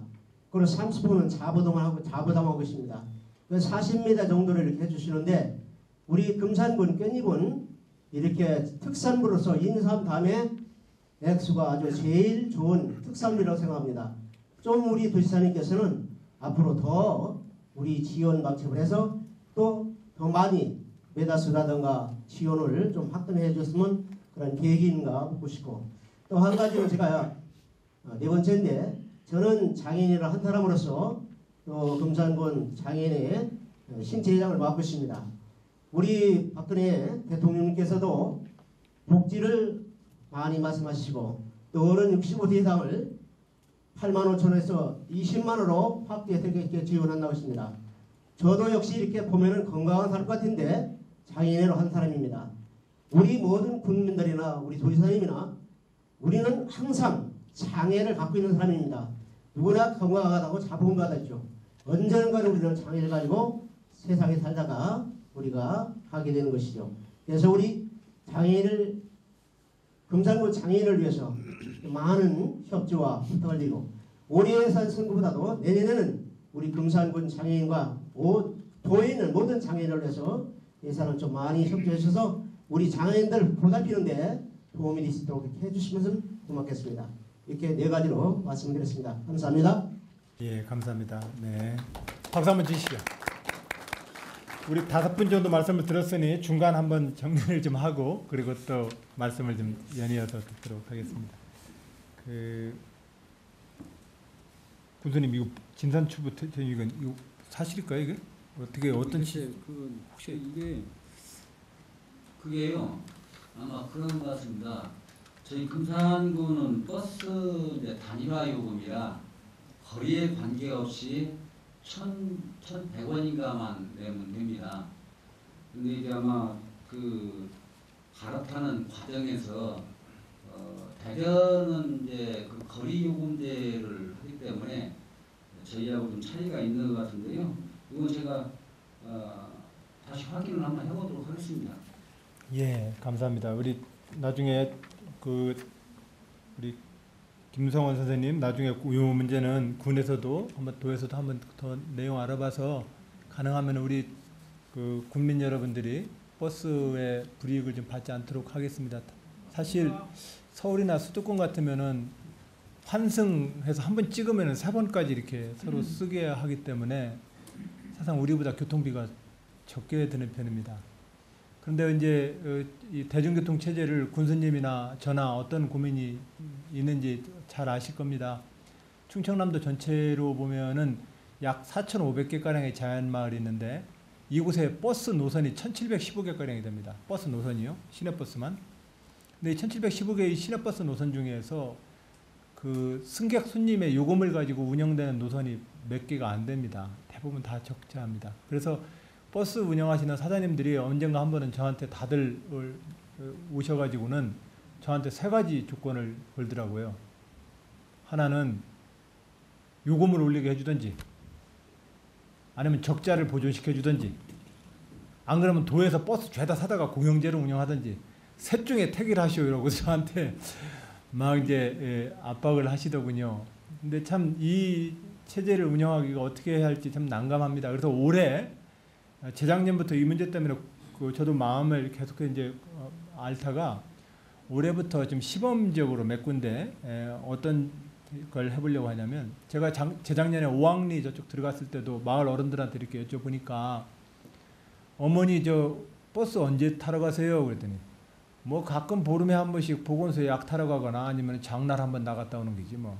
그리고 30%는 자부담하고 있습니다. 그래서 40m 정도를 이렇게 해주시는데 우리 금산군 깻잎은 이렇게 특산물로서 인삼 다음에 액수가 아주 제일 좋은 특산물이라고 생각합니다. 좀 우리 도지사님께서는 앞으로 더 우리 지원 방식을 해서 또 더 많이 메다스라든가 지원을 좀 확대해 줬으면 그런 계획인가 묻고 싶고 또 한 가지는 제가 네 번째인데 저는 장애인이라 한 사람으로서 또 금산군 장애인의 신체회장을 맡고 있습니다. 우리 박근혜 대통령님께서도 복지를 많이 말씀하시고 또 어른 65세 이상을 8만 5천원에서 20만원으로 확대되게 지원한다고 했습니다. 저도 역시 이렇게 보면은 건강한 사람 같은데 장애인으로 한 사람입니다. 우리 모든 국민들이나 우리 도지사님이나 우리는 항상 장애를 갖고 있는 사람입니다. 누구나 건강하다고 자본가다죠. 언젠가는 우리는 장애를 가지고 세상에 살다가 우리가 가게 되는 것이죠. 그래서 우리 장애인을 금산군 장애인을 위해서 많은 협조와 부탁을 드리고 올해 예산 선거보다도 내년에는 우리 금산군 장애인과 도에 있는 모든 장애인을 위해서 예산을 좀 많이 협조해 주셔서 우리 장애인들 보살피는데 도움이 될 수 있도록 이렇게 해주시면 고맙겠습니다. 이렇게 네 가지로 말씀드렸습니다. 감사합니다. 예, 감사합니다. 네, 박수 한번 주시죠. 우리 5분 정도 말씀을 들었으니 중간 한번 정리를 좀 하고 그리고 또 말씀을 좀 연이어서 듣도록 하겠습니다. 군수님 이거 진산추부 이건 이거 사실일까요 이게? 어떻게 어떤 혹시 그게요 아마 그런 것 같습니다. 저희 금산군은 버스 이제 단일화 요금이라 거리에 관계없이 1,100원인가만 내면 됩니다. 근데 이제 아마 그 갈아타는 과정에서 대전은 이제 그 거리 요금제를 하기 때문에 저희하고 좀 차이가 있는 것 같은데요. 이건 제가 다시 확인을 한번 해보도록 하겠습니다. 예, 감사합니다. 우리 나중에 우리 김성원 선생님 나중에 이 문제는 군에서도 한번 도에서도 한번 더 내용 알아봐서 가능하면 우리 그 국민 여러분들이 버스의 불이익을 좀 받지 않도록 하겠습니다. 사실 서울이나 수도권 같으면은 환승해서 한 번 찍으면은 3번까지 이렇게 서로 쓰게 하기 때문에 사실상 우리보다 교통비가 적게 드는 편입니다. 그런데 이제 이 대중교통 체제를 군수님이나 저나 어떤 고민이 있는지 잘 아실 겁니다. 충청남도 전체로 보면은 약 4,500개 가량의 자연마을이 있는데 이곳에 버스 노선이 1,715개 가량이 됩니다. 버스 노선이요, 시내버스만. 근데 이 1,715개의 시내버스 노선 중에서 그 승객 손님의 요금을 가지고 운영되는 노선이 몇 개가 안 됩니다. 대부분 다 적자합니다. 그래서 버스 운영하시는 사장님들이 언젠가 한 번은 저한테 다들 오셔가지고는 저한테 3가지 조건을 걸더라고요. 하나는 요금을 올리게 해주든지 아니면 적자를 보존시켜 주든지 안 그러면 도에서 버스 죄다 사다가 공영제로 운영하든지 셋 중에 택일 하시오 이러고 저한테 막 이제 압박을 하시더군요. 근데 참 이 체제를 운영하기가 어떻게 해야 할지 참 난감합니다. 그래서 올해 재작년부터 이 문제 때문에 저도 마음을 계속 이제 앓다가 올해부터 좀 시범적으로 몇 군데 어떤 걸 해보려고 하냐면 제가 재작년에 오왕리 저쪽 들어갔을 때도 마을 어른들한테 이렇게 여쭤보니까 어머니 저 버스 언제 타러 가세요? 그랬더니 뭐 가끔 보름에 한 번씩 보건소에 약 타러 가거나 아니면 장날 한번 나갔다 오는 거지 뭐.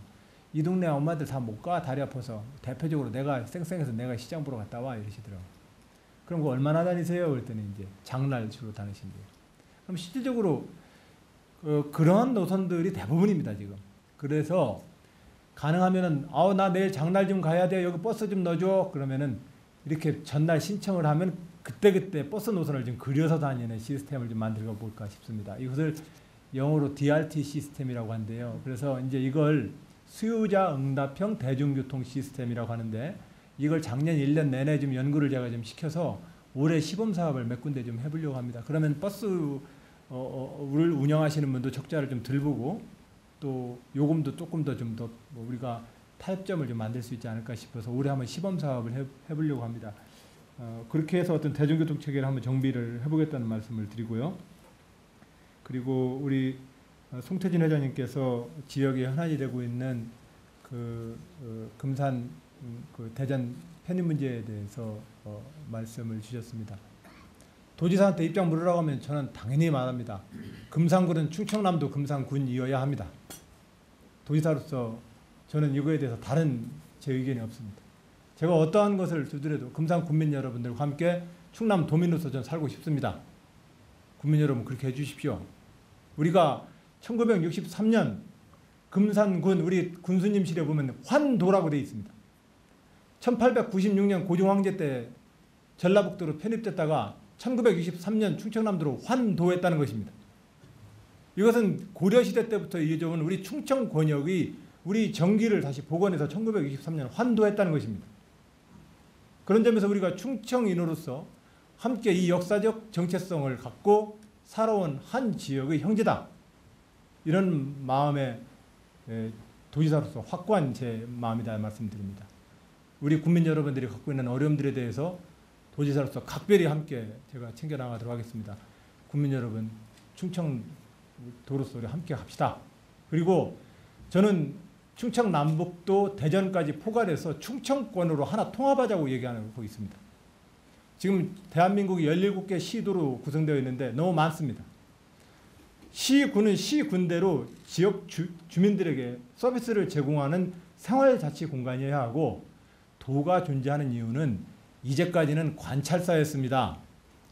이 동네 엄마들 다 못 가 다리 아파서 대표적으로 내가 쌩쌩해서 내가 시장 보러 갔다 와 이러시더라고. 그럼 그 얼마나 다니세요? 그랬더니 이제 장날 주로 다니신대요. 그럼 실질적으로 그런 노선들이 대부분입니다 지금. 그래서 가능하면은 나 내일 장날 좀 가야 돼 여기 버스 좀 넣어줘 그러면은 이렇게 전날 신청을 하면 그때그때 버스 노선을 좀 그려서 다니는 시스템을 좀 만들어 볼까 싶습니다. 이것을 영어로 DRT 시스템이라고 한대요. 그래서 이제 이걸 수요자 응답형 대중교통 시스템이라고 하는데 이걸 작년 1년 내내 좀 연구를 제가 좀 시켜서 올해 시범 사업을 몇 군데 좀 해보려고 합니다. 그러면 버스를 운영하시는 분도 적자를 좀 덜 보고 또 요금도 조금 더 좀 더 뭐 우리가 타협점을 좀 만들 수 있지 않을까 싶어서 올해 한번 시범 사업을 해보려고 합니다. 그렇게 해서 어떤 대중교통 체계를 한번 정비를 해보겠다는 말씀을 드리고요. 그리고 우리 송태진 회장님께서 지역에 현안이 되고 있는 금산 대전 편입 문제에 대해서 말씀을 주셨습니다. 도지사한테 입장 물으라고 하면 저는 당연히 말합니다. 금산군은 충청남도 금산군이어야 합니다. 도지사로서 저는 이거에 대해서 다른 제 의견이 없습니다. 제가 어떠한 것을 두더라도 금산 군민 여러분들과 함께 충남 도민으로서 저는 살고 싶습니다. 국민 여러분 그렇게 해주십시오. 우리가 1963년 금산군 우리 군수님실에 보면 환도라고 되어 있습니다. 1896년 고종황제 때 전라북도로 편입됐다가 1963년 충청남도로 환도했다는 것입니다. 이것은 고려시대 때부터 이어져온 우리 충청 권역이 우리 정기를 다시 복원해서 1923년 환도했다는 것입니다. 그런 점에서 우리가 충청인으로서 함께 이 역사적 정체성을 갖고 살아온 한 지역의 형제다. 이런 마음의 도지사로서 확고한 제 마음이다 말씀드립니다. 우리 국민 여러분들이 갖고 있는 어려움들에 대해서 도지사로서 각별히 함께 제가 챙겨나가도록 하겠습니다. 국민 여러분, 충청도로서 우리 함께 합시다. 그리고 저는 충청 남북도 대전까지 포괄해서 충청권으로 하나 통합하자고 얘기하고 있습니다. 지금 대한민국이 17개 시도로 구성되어 있는데 너무 많습니다. 시군은 시군대로 지역 주민들에게 서비스를 제공하는 생활자치 공간이어야 하고, 도가 존재하는 이유는 이제까지는 관찰사였습니다.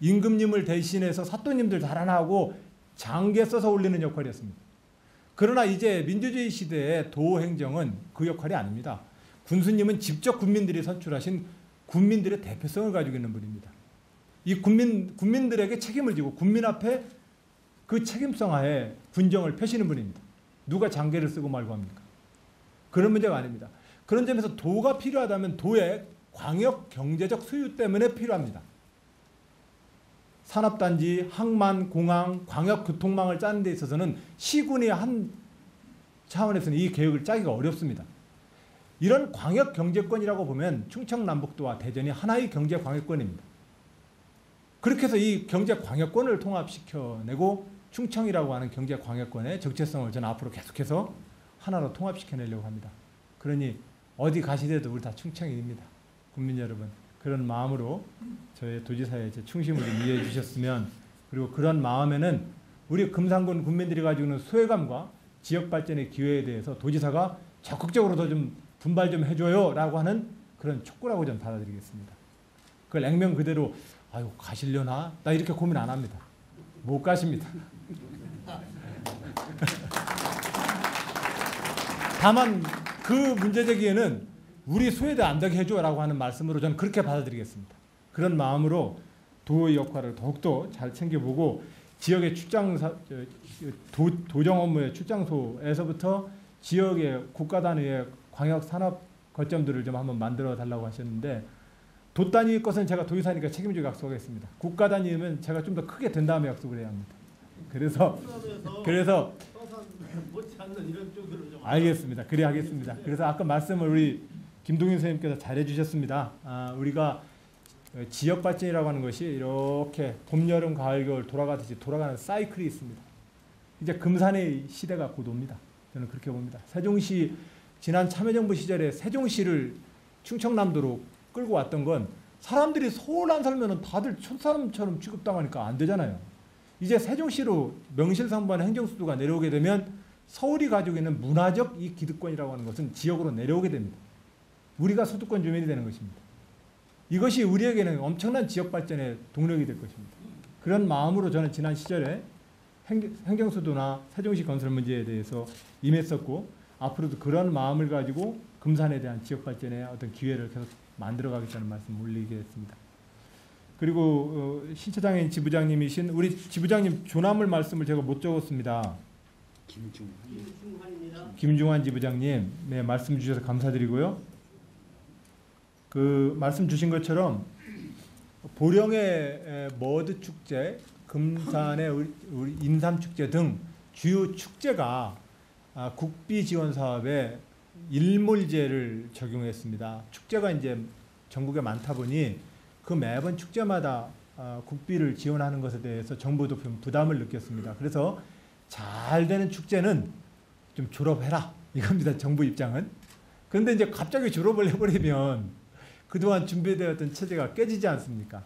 임금님을 대신해서 사또님들 달아나고 장계 써서 올리는 역할이었습니다. 그러나 이제 민주주의 시대의 도 행정은 그 역할이 아닙니다. 군수님은 직접 국민들이 선출하신 국민들의 대표성을 가지고 있는 분입니다. 이 국민들에게 책임을 지고 국민 앞에 그 책임성 하에 군정을 펴시는 분입니다. 누가 장계를 쓰고 말고 합니까? 그런 문제가 아닙니다. 그런 점에서 도가 필요하다면 도의 광역 경제적 수요 때문에 필요합니다. 산업단지, 항만, 공항, 광역교통망을 짜는 데 있어서는 시군이 한 차원에서는 이 계획을 짜기가 어렵습니다. 이런 광역경제권이라고 보면 충청남북도와 대전이 하나의 경제광역권입니다. 그렇게 해서 이 경제광역권을 통합시켜내고 충청이라고 하는 경제광역권의 정체성을 저는 앞으로 계속해서 하나로 통합시켜내려고 합니다. 그러니 어디 가시더라도 우리 다 충청인입니다. 국민 여러분, 그런 마음으로 저의 도지사의 제 충심을 좀 이해해 주셨으면, 그리고 그런 마음에는 우리 금산군 국민들이 가지고 있는 소외감과 지역 발전의 기회에 대해서 도지사가 적극적으로 더 좀 분발 좀 해줘요 라고 하는 그런 촉구라고 저는 받아들이겠습니다. 그걸 액면 그대로 아유 가시려나? 나 이렇게 고민 안 합니다. 못 가십니다. 다만 그 문제 제기에는 우리 소외도 안 되게 해줘라고 하는 말씀으로 저는 그렇게 받아들이겠습니다. 그런 마음으로 도의 역할을 더욱더 잘 챙겨보고, 지역의 도정 업무의 출장소에서부터 지역의 국가 단위의 광역 산업 거점들을 좀 한번 만들어 달라고 하셨는데, 도 단위 것은 제가 도의사니까 책임지고 약속하겠습니다. 국가 단위면 제가 좀 더 크게 된 다음에 약속을 해야 합니다. 그래서 알겠습니다. 그래 하겠습니다. 그래서 아까 말씀을 우리 김동윤 선생님께서 잘해 주셨습니다. 우리가 지역 발전이라고 하는 것이 이렇게 봄, 여름, 가을, 겨울 돌아가듯이 돌아가는 사이클이 있습니다. 이제 금산의 시대가 곧 옵니다. 저는 그렇게 봅니다. 세종시, 지난 참여정부 시절에 세종시를 충청남도로 끌고 왔던 건 사람들이 서울 안 살면 다들 촌사람처럼 취급당하니까 안 되잖아요. 이제 세종시로 명실상부한 행정수도가 내려오게 되면 서울이 가지고 있는 문화적 이 기득권이라고 하는 것은 지역으로 내려오게 됩니다. 우리가 소득권 주민이 되는 것입니다. 이것이 우리에게는 엄청난 지역 발전의 동력이 될 것입니다. 그런 마음으로 저는 지난 시절에 행정수도나 세종시 건설 문제에 대해서 임했었고, 앞으로도 그런 마음을 가지고 금산에 대한 지역 발전의 어떤 기회를 계속 만들어가겠다는 말씀을 올리겠습니다. 그리고 신차장인 지부장님이신 우리 지부장님 조남을 말씀을 제가 못 적었습니다. 김중환 지부장님, 네, 말씀 주셔서 감사드리고요. 그 말씀 주신 것처럼 보령의 머드 축제, 금산의 우리 인삼 축제 등 주요 축제가 국비 지원 사업에 일몰제를 적용했습니다. 축제가 이제 전국에 많다 보니 그 매번 축제마다 국비를 지원하는 것에 대해서 정부도 좀 부담을 느꼈습니다. 그래서 잘 되는 축제는 좀 졸업해라 이겁니다. 정부 입장은. 그런데 이제 갑자기 졸업을 해버리면 그동안 준비되었던 체제가 깨지지 않습니까?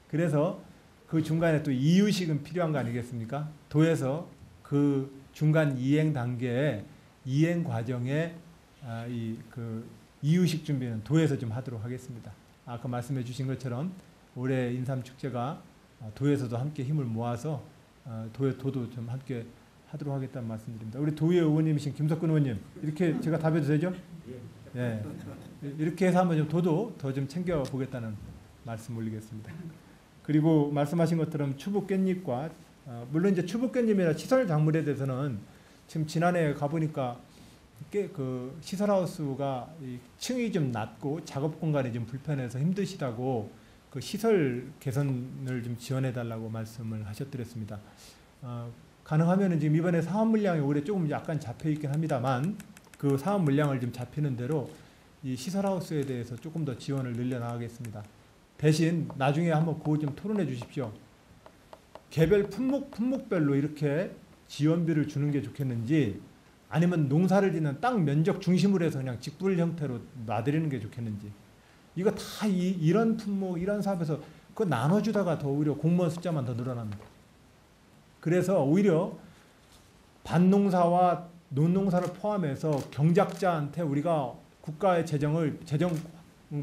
그래서 그 중간에 또 이유식은 필요한 거 아니겠습니까? 도에서 그 중간 이행 단계에 이행 과정에 그 이유식 준비는 도에서 좀 하도록 하겠습니다. 아까 말씀해 주신 것처럼 올해 인삼 축제가 도에서도 함께 힘을 모아서 도도 좀 함께 하도록 하겠다는 말씀드립니다. 우리 도의 의원님이신 김석근 의원님, 이렇게 제가 답해도 되죠? 예. 이렇게 해서 한번 좀 도도 더 좀 챙겨 보겠다는 말씀 올리겠습니다. 그리고 말씀하신 것처럼 추부 깻잎과 물론 이제 추복견님이나 시설 작물에 대해서는 지금 지난해 가보니까 그 시설하우스가 층이 좀 낮고 작업 공간이 좀 불편해서 힘드시다고 그 시설 개선을 좀 지원해 달라고 말씀을 하셨더랬습니다. 가능하면은 지금 이번에 사업 물량이 올해 조금 약간 잡혀 있긴 합니다만 그 사업 물량을 좀 잡히는 대로 이 시설하우스에 대해서 조금 더 지원을 늘려나가겠습니다. 대신 나중에 한번 그거 좀 토론해 주십시오. 개별 품목별로 이렇게 지원비를 주는 게 좋겠는지 아니면 농사를 짓는 땅 면적 중심으로 해서 그냥 직불 형태로 놔드리는 게 좋겠는지 이거 다 이런 품목 이런 사업에서 그거 나눠주다가 더 오히려 공무원 숫자만 더 늘어납니다. 그래서 오히려 밭농사와 논농사를 포함해서 경작자한테 우리가 국가의 재정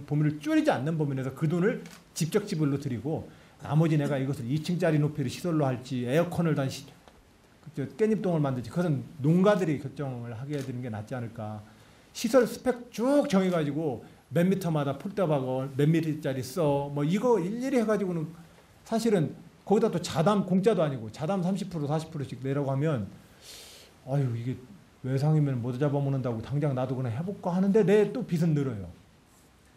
범위를 줄이지 않는 범위에서 그 돈을 직접 지불로 드리고 나머지 내가 이것을 2층짜리 높이를 시설로 할지 에어컨을 단 깻잎동을 만들지 그것은 농가들이 결정을 하게 되는 게 낫지 않을까. 시설 스펙 쭉 정해가지고 몇 미터마다 폴대박을 몇 미터짜리 써 뭐 이거 일일이 해가지고는 사실은 거기다 또 자담 공짜도 아니고 자담 30% 40%씩 내라고 하면 아유 이게 외상이면 못 잡아먹는다고 당장 나도 그냥 해볼까 하는데 내 또 빚은 늘어요.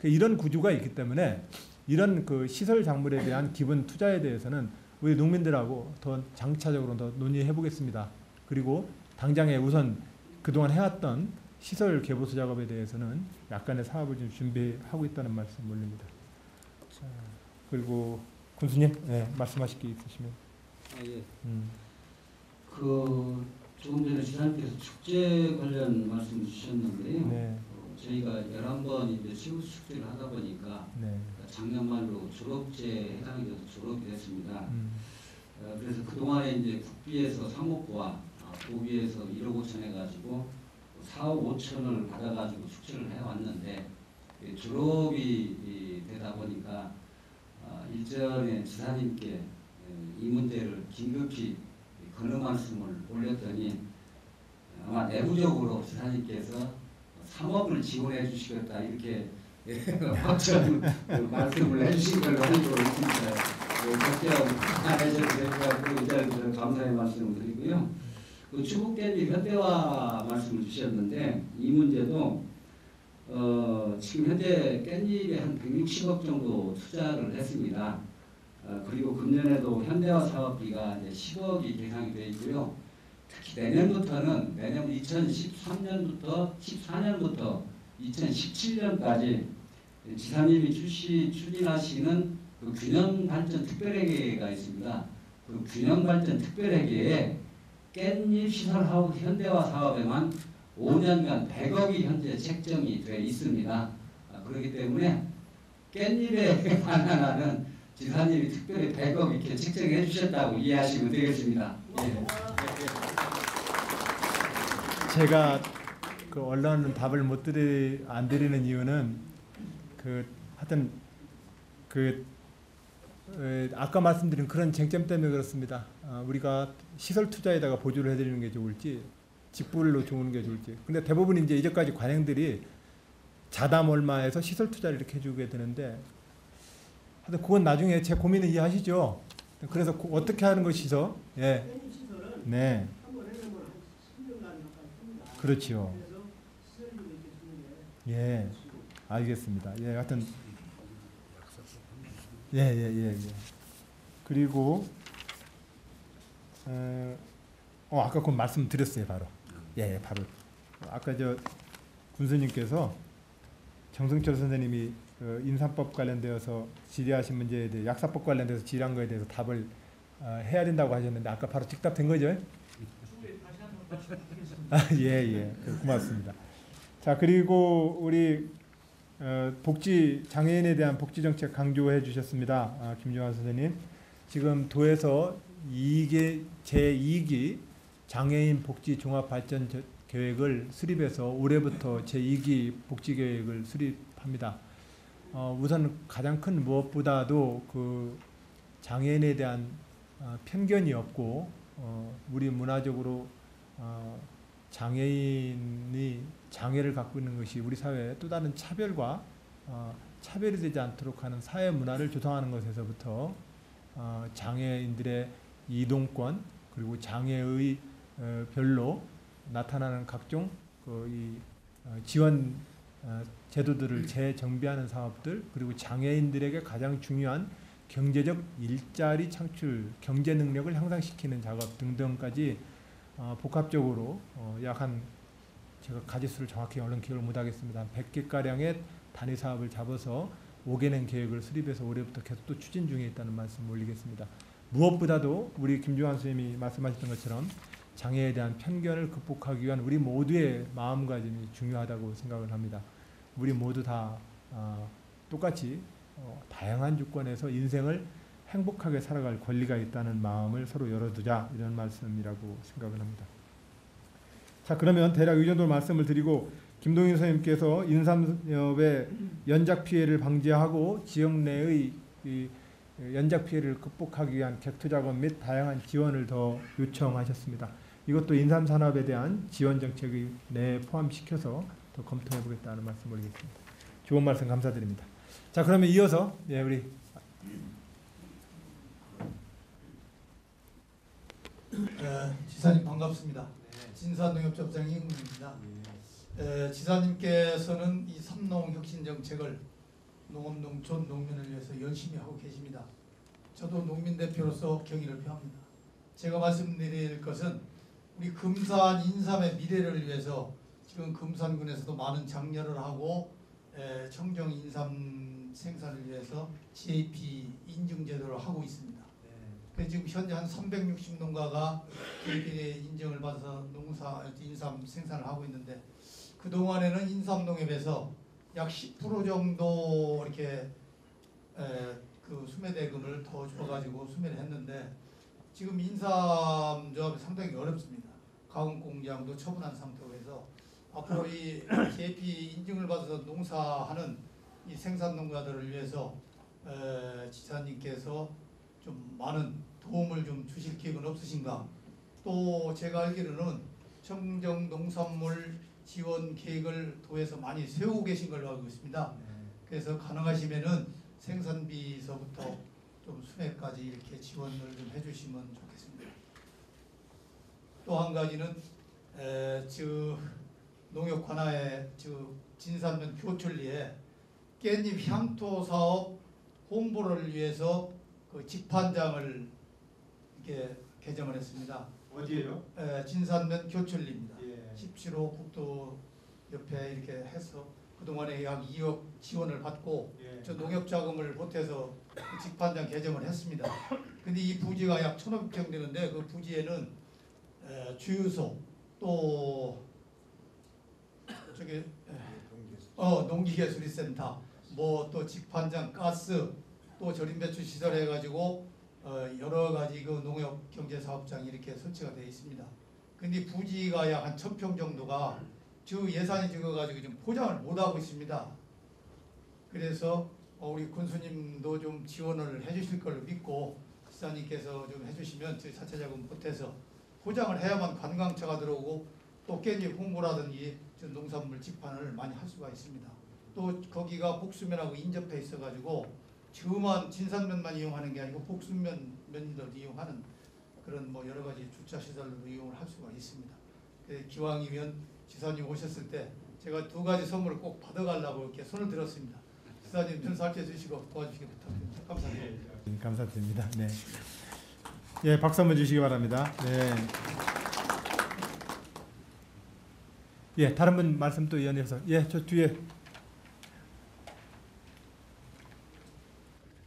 이런 구조가 있기 때문에 이런 그 시설 작물에 대한 기본 투자에 대해서는 우리 농민들하고 더 장차적으로 더 논의해 보겠습니다. 그리고 당장에 우선 그동안 해왔던 시설 개보수 작업에 대해서는 약간의 사업을 좀 준비하고 있다는 말씀 올립니다. 자, 그리고 군수님, 네, 말씀하실 게 있으시면. 예. 그 조금 전에 지사님께서 축제 관련 말씀 주셨는데요. 네. 저희가 11번 이제 시우 축제를 하다 보니까 네. 작년 말로 졸업제에 해당이 돼서 졸업이 됐습니다. 그래서 그동안에 이제 국비에서 3억과 도비에서 1억 5천 해가지고 4억 5천을 받아가지고 축제를 해왔는데 졸업이 되다 보니까 일전에 지사님께 이 문제를 긴급히 건의 말씀을 올렸더니 아마 내부적으로 지사님께서 3억을 지원해 주시겠다 이렇게 확정 말씀을 해주신 걸로 알고 있습니다. 걱정 안 하셔도 될 것 같고 이 자리에서 감사의 말씀을 드리고요. 그 추복깻잎 현대화 말씀을 주셨는데 이 문제도 지금 현재 깻잎에 한 160억 정도 투자를 했습니다. 그리고 금년에도 현대화 사업비가 이제 10억이 계상이 되어 있고요. 특히 내년부터는 내년 2013년부터 14년부터 2017년까지 지사님이 추진하시는 그 균형발전 특별회계가 있습니다. 그 균형발전 특별회계에 깻잎 시설하우 현대화 사업에만 5년간 100억이 현재 책정이 돼 있습니다. 그렇기 때문에 깻잎에 관한하는 지사님이 특별히 100억 이렇게 책정해 주셨다고 이해하시면 되겠습니다. 예. 제가 그 언론 답을 안 드리는 이유는 하여튼 아까 말씀드린 그런 쟁점 때문에 그렇습니다. 우리가 시설 투자에다가 보조를 해드리는 게 좋을지 직불로 주는 게 좋을지. 근데 대부분 이제 이제까지 관행들이 자담 얼마에서 시설 투자를 이렇게 해주게 되는데 하여튼 그건 나중에 제 고민을 이해하시죠. 그래서 어떻게 하는 것이서 예. 네. 그렇죠. 예, 알겠습니다. 예, 하여튼 예. 그리고 아까 그 말씀 드렸어요, 바로. 예, 바로. 아까 저 군수님께서 정승철 선생님이 인사법 관련되어서 질의하신 문제에 대해 약사법 관련돼서 질의한 거에 대해서 답을 해야 된다고 하셨는데 아까 바로 즉답된 거죠? 예. 고맙습니다. 자, 그리고 우리 복지 장애인에 대한 복지 정책 강조해 주셨습니다. 김종환 선생님. 지금 도에서 제2기 장애인 복지 종합 발전 계획을 수립해서 올해부터 제2기 복지 계획을 수립합니다. 우선 가장 큰 무엇보다도 그 장애인에 대한 편견이 없고 우리 문화적으로 장애인이 장애를 갖고 있는 것이 우리 사회의 또 다른 차별과 차별이 되지 않도록 하는 사회 문화를 조성하는 것에서부터 장애인들의 이동권 그리고 장애의 별로 나타나는 각종 지원 제도들을 재정비하는 사업들 그리고 장애인들에게 가장 중요한 경제적 일자리 창출, 경제 능력을 향상시키는 작업 등등까지 복합적으로 약 한 제가 가지수를 정확히 얼른 기억을 못하겠습니다. 100개가량의 단위 사업을 잡아서 5개년 계획을 수립해서 올해부터 계속 또 추진 중에 있다는 말씀 올리겠습니다. 무엇보다도 우리 김주환 선생님이 말씀하셨던 것처럼 장애에 대한 편견을 극복하기 위한 우리 모두의 마음가짐이 중요하다고 생각을 합니다. 우리 모두 다 똑같이 다양한 주권에서 인생을 행복하게 살아갈 권리가 있다는 마음을 서로 열어두자 이런 말씀이라고 생각을 합니다. 자, 그러면 대략 이 정도 말씀을 드리고 김동인 선생님께서 인삼협의 연작 피해를 방지하고 지역 내의 연작 피해를 극복하기 위한 객투 작업 및 다양한 지원을 더 요청하셨습니다. 이것도 인삼 산업에 대한 지원 정책의 내에 포함시켜서 더 검토해 보겠다는 말씀 올리겠습니다. 좋은 말씀 감사드립니다. 자, 그러면 이어서 우리 지사님 반갑습니다. 진사농협협장 이흥민입니다. 지사님께서는 이 삼농 혁신 정책을 농업농촌 농민을 위해서 열심히 하고 계십니다. 저도 농민 대표로서 경의를 표합니다. 제가 말씀드릴 것은 우리 금산 인삼의 미래를 위해서 지금 금산군에서도 많은 장려를 하고 청정 인삼 생산을 위해서 GAP 인증 제도를 하고 있습니다. 그래서 지금 현재 한 360농가가 GAP 인증을 받아서 인삼 생산을 하고 있는데 그 동안에는 인삼농협에서 약 10% 정도 이렇게 그 수매대금을 더 줘가지고 수매를 했는데 지금 인삼조합이 상당히 어렵습니다. 가공공장도 처분한 상태로 해서 앞으로 이 GAP 인증을 받아서 농사하는 이 생산농가들을 위해서 지사님께서 좀 많은 도움을 좀 주실 계획은 없으신가? 또 제가 알기로는 청정 농산물 지원 계획을 도에서 많이 세우고 계신 걸로 알고 있습니다. 그래서 가능하시면은 생산비서부터 좀 수매까지 이렇게 지원을 좀 해주시면 좋겠습니다. 또 한 가지는 농협 관하의 진산면 교촌리에 깻잎 향토 사업 홍보를 위해서 그 집판장을 이렇게 개정을 했습니다. 어디예요? 진산면 교촌리입니다. 예. 17호 국도 옆에 이렇게 해서 그동안에 약 2억 지원을 받고 저 농협 자금을 보태서 그 집판장 개정을 했습니다. 근데 이 부지가 약 1,500평 되는데 그 부지에는 주유소 또 농기계수리센터 뭐 또 집판장 가스 또 절임배출 시설 해가지고 여러 가지 그 농협 경제사업장이 이렇게 설치가 되어 있습니다. 근데 부지가 약 한 1,000평 정도가 예산이 적어가지고 지금 포장을 못하고 있습니다. 그래서 우리 군수님도 좀 지원을 해주실 걸로 믿고 지사님께서 좀 해주시면 저희 자체자금 보태서 포장을 해야만 관광차가 들어오고 또 깻잎 홍보라든지 농산물 집판을 많이 할 수가 있습니다. 또 거기가 복수면하고 인접해 있어가지고 저만 진산면만 이용하는 게 아니고 복수면도 이용하는 그런 뭐 여러 가지 주차 시설로 이용을 할 수가 있습니다. 기왕이면 지사님 오셨을 때 제가 2가지 선물을 꼭 받아가려고 이렇게 손을 들었습니다. 지사님 전사할게 해주시고 도와주시기 부탁드립니다. 감사합니다. 감사드립니다. 네. 예, 박수 한번 주시기 바랍니다. 네. 예, 다른 분 말씀 또 이어내서 저 뒤에.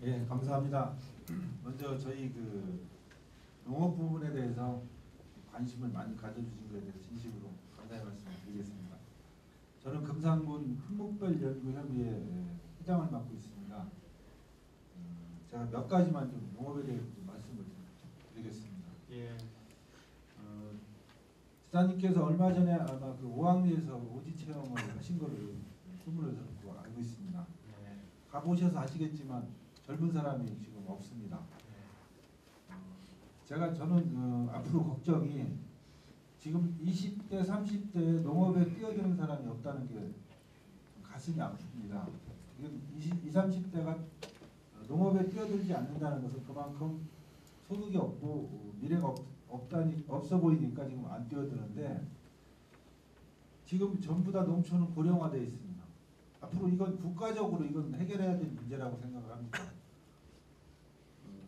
예, 감사합니다. 먼저 저희 농업 부분에 대해서 관심을 많이 가져주신 것에 대해서 진심으로 감사의 말씀을 드리겠습니다. 저는 금산군 품목별연구협의회 회장을 맡고 있습니다. 제가 몇 가지만 좀 농업에 대해서 좀 말씀을 드리겠습니다. 예. 지사님께서 얼마 전에 아마 그 오학리에서 오지 체험을 하신 거를 소문을 듣고 알고 있습니다. 가보셔서 아시겠지만 젊은 사람이 지금 없습니다. 저는 앞으로 걱정이 지금 20대, 30대 농업에 뛰어드는 사람이 없다는 게 가슴이 아픕니다. 지금 20, 30대가 농업에 뛰어들지 않는다는 것은 그만큼 소득이 없고 미래가 없어 보이니까 지금 안 뛰어드는데 지금 전부 다 농촌은 고령화되어 있습니다. 앞으로 이건 국가적으로 이건 해결해야 될 문제라고 생각을 합니다.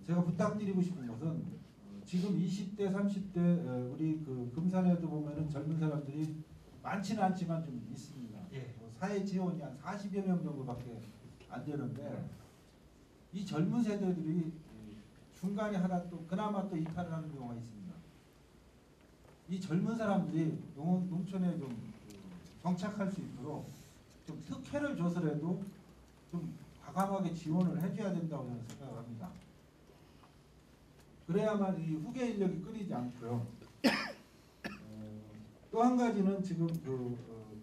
제가 부탁드리고 싶은 것은 지금 20대, 30대 우리 그 금산에도 보면은 젊은 사람들이 많지는 않지만 좀 있습니다. 사회 지원이 한 40여 명 정도밖에 안 되는데 이 젊은 세대들이 중간에 하나 또 그나마 또 이탈을 하는 경우가 있습니다. 이 젊은 사람들이 농촌에 좀 정착할 수 있도록 좀 특혜를 줘서라도 좀 과감하게 지원을 해줘야 된다고 저는 생각을 합니다. 그래야만 이 후계 인력이 끊이지 않고요. 또 한 가지는 지금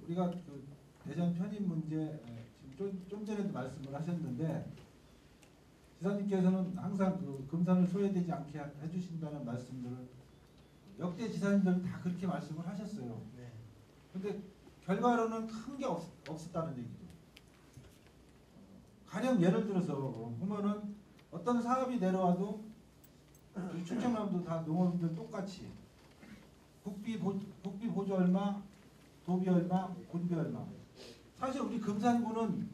우리가 그 대전 편입 문제 지금 좀 전에도 말씀을 하셨는데 지사님께서는 항상 그 금산을 소외되지 않게 해주신다는 말씀들을 역대 지사님들은 다 그렇게 말씀을 하셨어요. 근데 결과로는 큰 게 없었다는 얘기죠. 가령 예를 들어서 보면은 어떤 사업이 내려와도 충청남도 다 농업인들 똑같이 국비 보조 얼마, 도비 얼마, 군비 얼마. 사실 우리 금산구는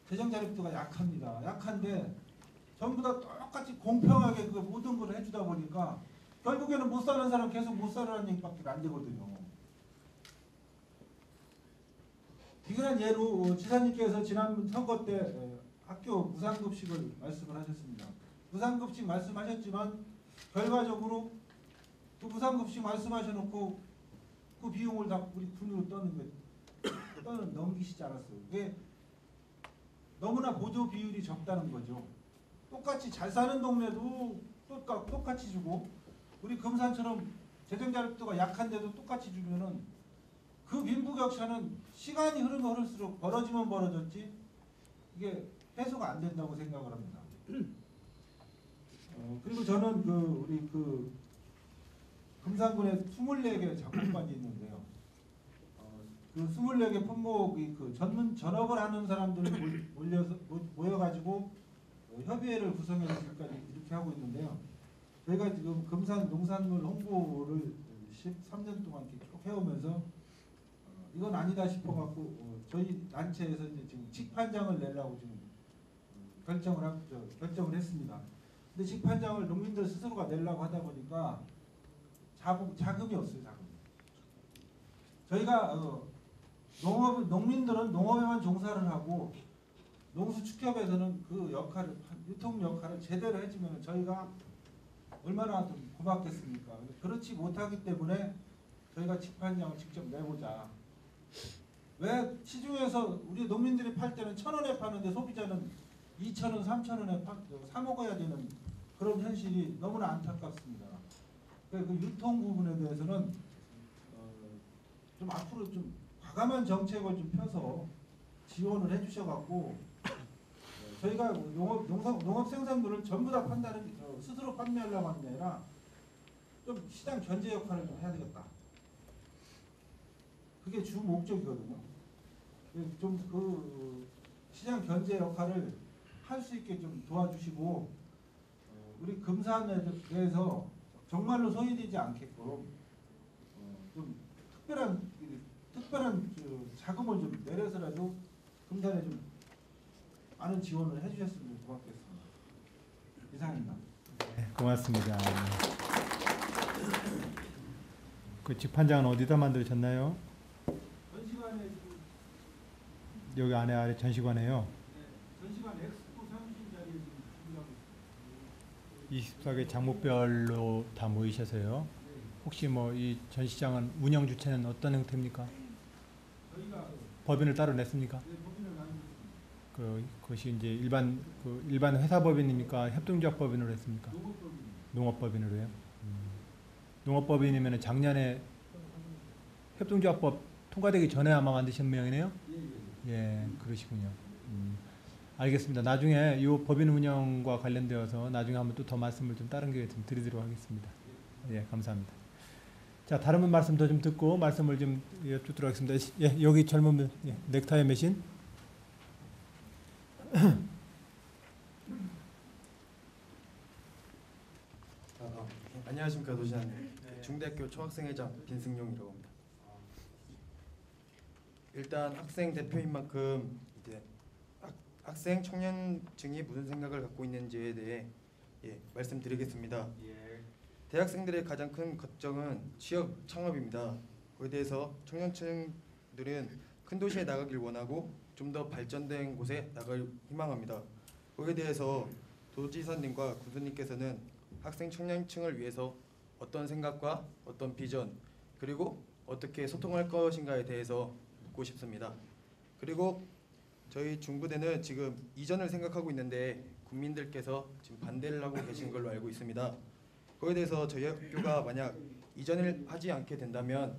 재정자립도가 약합니다. 약한데 전부 다 똑같이 공평하게 그 모든 걸 해주다 보니까 결국에는 못 사는 사람 계속 못 살아라는 얘기밖에 안 되거든요. 비근한 예로 지사님께서 지난 선거 때 학교 무상급식을 말씀을 하셨습니다. 무상급식 말씀하셨지만 결과적으로 그 무상급식 말씀하셔놓고 그 비용을 다 우리 군으로 떠는 넘기시지 않았어요. 그게 너무나 보조 비율이 적다는 거죠. 똑같이 잘 사는 동네도 똑같이 주고 우리 금산처럼 재정자립도가 약한데도 똑같이 주면은 그 빈부격차는 시간이 흐르면 흐를수록 벌어지면 벌어졌지 이게 해소가 안 된다고 생각을 합니다. 그리고 저는 우리 금산군에 24개 작곡반이 있는데요. 그 24개 품목이 전업을 하는 사람들을 모여가지고 협의회를 구성해 지금까지 이렇게 하고 있는데요. 저희가 지금 금산 농산물 홍보를 13년 동안 이렇게 쭉 해오면서 이건 아니다 싶어갖고 저희 단체에서 이제 지금 직판장을 내려고 지금 결정을 했습니다. 근데 직판장을 농민들 스스로가 내려고 하다 보니까 자금이 없어요. 자금. 저희가 농민들은 농업에만 종사를 하고 농수축협에서는 그 역할을 유통 역할을 제대로 해주면 저희가 얼마나 좀 고맙겠습니까? 그렇지 못하기 때문에 저희가 직판장을 직접 내보자. 왜 시중에서 우리 농민들이 팔 때는 1,000원에 파는데 소비자는 2,000원, 3,000원에 사 먹어야 되는 그런 현실이 너무나 안타깝습니다. 그 유통 부분에 대해서는 좀 앞으로 좀 과감한 정책을 좀 펴서 지원을 해주셔갖고 저희가 농업 생산물을 전부 다 스스로 판매하려고 하는 게 아니라 좀 시장 견제 역할을 좀 해야 되겠다. 그게 주 목적이거든요. 좀 그 시장 견제 역할을 할 수 있게 좀 도와주시고 우리 금산에 대해서 정말로 소외되지 않게끔 좀 특별한 자금을 좀 내려서라도 금산에 좀 많은 지원을 해주셨으면 고맙겠습니다. 이상입니다. 네, 고맙습니다. 그 직판장은 어디다 만드셨나요? 전시관에 지금 여기 아래 전시관에요. 네, 전시관 엑스포 사무실 자리에 지금 준비하고 있습니다. 24개 장목별로 다 모이셔서요. 혹시 뭐 이 전시장은 운영 주체는 어떤 형태입니까? 저희가 법인을 따로 냈습니까? 네, 법인을 나누고 그것이 이제 일반 회사 법인입니까? 협동조합 법인으로 했습니까? 농업법인. 농업법인으로요. 농업법인이면 작년에 협동조합법 통과되기 전에 아마 만드신 모양이네요. 예, 그러시군요. 알겠습니다. 나중에 이 법인 운영과 관련되어서 나중에 한번 또 더 말씀을 좀 다른 기회에 좀 드리도록 하겠습니다. 예, 감사합니다. 자, 다른 분 말씀 더 좀 듣고 말씀을 좀 여쭙도록 하겠습니다. 예, 여기 젊은 분, 예, 넥타이 매신. 안녕하십니까 도시장님. 중대학교 총학생회장 빈승용이라고 합니다. 일단 학생 대표인 만큼 이제 학생 청년층이 무슨 생각을 갖고 있는지에 대해 말씀드리겠습니다. 대학생들의 가장 큰 걱정은 취업 창업입니다. 거기에 대해서 청년층들은 큰 도시에 나가길 원하고 좀 더 발전된 곳에 나갈 희망합니다. 거기에 대해서 도지사님과 군수님께서는 학생 청년층을 위해서 어떤 생각과 어떤 비전 그리고 어떻게 소통할 것인가에 대해서 묻고 싶습니다. 그리고 저희 중부대는 지금 이전을 생각하고 있는데 국민들께서 지금 반대를 하고 계신 걸로 알고 있습니다. 거기에 대해서 저희 학교가 만약 이전을 하지 않게 된다면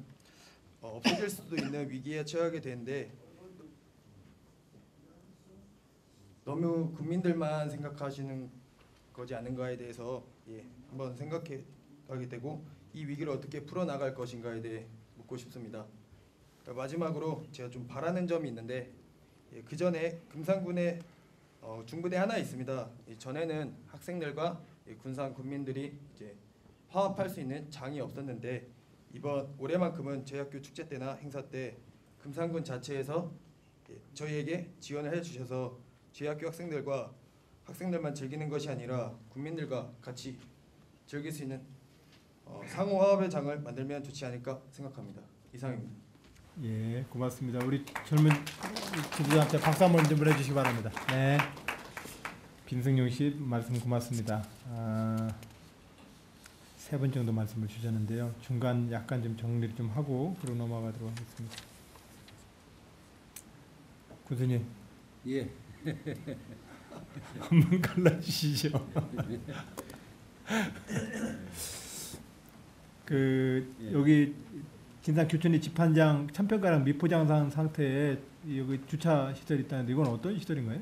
없어질 수도 있는 위기에 처하게 되는데 너무 국민들만 생각하시는 거지 않은가에 대해서 한번 생각해 가게 되고 이 위기를 어떻게 풀어나갈 것인가에 대해 묻고 싶습니다. 마지막으로 제가 좀 바라는 점이 있는데 그 전에 금산군에 중부대 하나 있습니다. 전에는 학생들과 군산 군민들이 이제 화합할 수 있는 장이 없었는데 이번 올해만큼은 저희 학교 축제 때나 행사 때 금산군 자체에서 저희에게 지원을 해주셔서 저희 학교 학생들만 즐기는 것이 아니라 국민들과 같이 즐길 수 있는 상호 화합의 장을 만들면 좋지 않을까 생각합니다. 이상입니다. 예, 고맙습니다. 우리 젊은 지도자한테 박수 한번 좀 보내주시기 바랍니다. 네, 빈승용 씨 말씀 고맙습니다. 3분 정도 말씀을 주셨는데요. 중간 약간 좀 정리를 좀 하고 그러고 넘어가도록 하겠습니다. 군수님. 예. 한번 갈라주시죠. 여기 진산 교촌리 집한장 천평가랑 미포장산 상태에 여기 주차 시설이 있다는데 이건 어떤 시설인가요?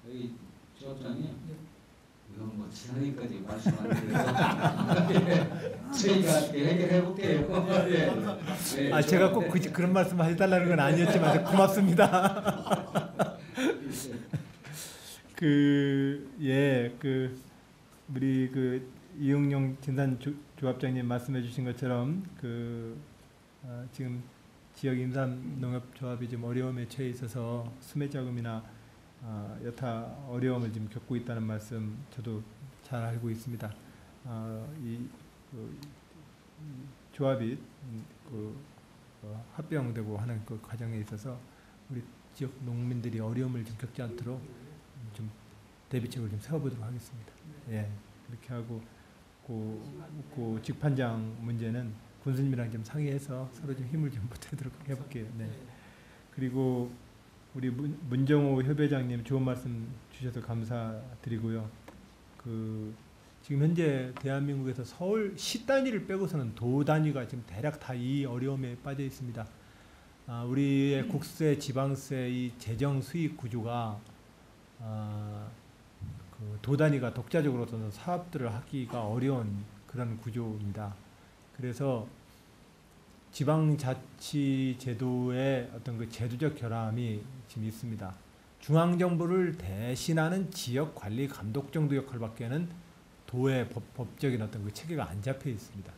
여기 조합장이 이건 뭐 지난해까지 말씀 안 드려서 저희가 해결해 볼게요. 제가 꼭 그런 말씀 해달라는 건 아니었지만 고맙습니다. 우리 이용용 진산 조합장님 말씀해주신 것처럼 지금 지역 임산농업조합이 좀 어려움에 처해 있어서 수매자금이나 여타 어려움을 지금 겪고 있다는 말씀 저도 잘 알고 있습니다. 조합이 합병되고 하는 그 과정에 있어서 우리 지역 농민들이 어려움을 좀 겪지 않도록 좀 대비책을 좀 세워보도록 하겠습니다. 예, 그렇게 하고 그 직판장 문제는 군수님이랑 좀 상의해서 서로 좀 힘을 좀 보태도록 해볼게요. 네. 그리고 우리 문정호 협회장님 좋은 말씀 주셔서 감사드리고요. 지금 현재 대한민국에서 서울시 단위를 빼고서는 도 단위가 지금 대략 다 이 어려움에 빠져 있습니다. 우리의 국세, 지방세 이 재정 수익 구조가 도 단위가 독자적으로 어떤 사업들을 하기가 어려운 그런 구조입니다. 그래서 지방자치제도의 어떤 그 제도적 결함이 지금 있습니다. 중앙정부를 대신하는 지역관리 감독 정도 역할밖에는 도의 법적인 어떤 그 체계가 안 잡혀 있습니다.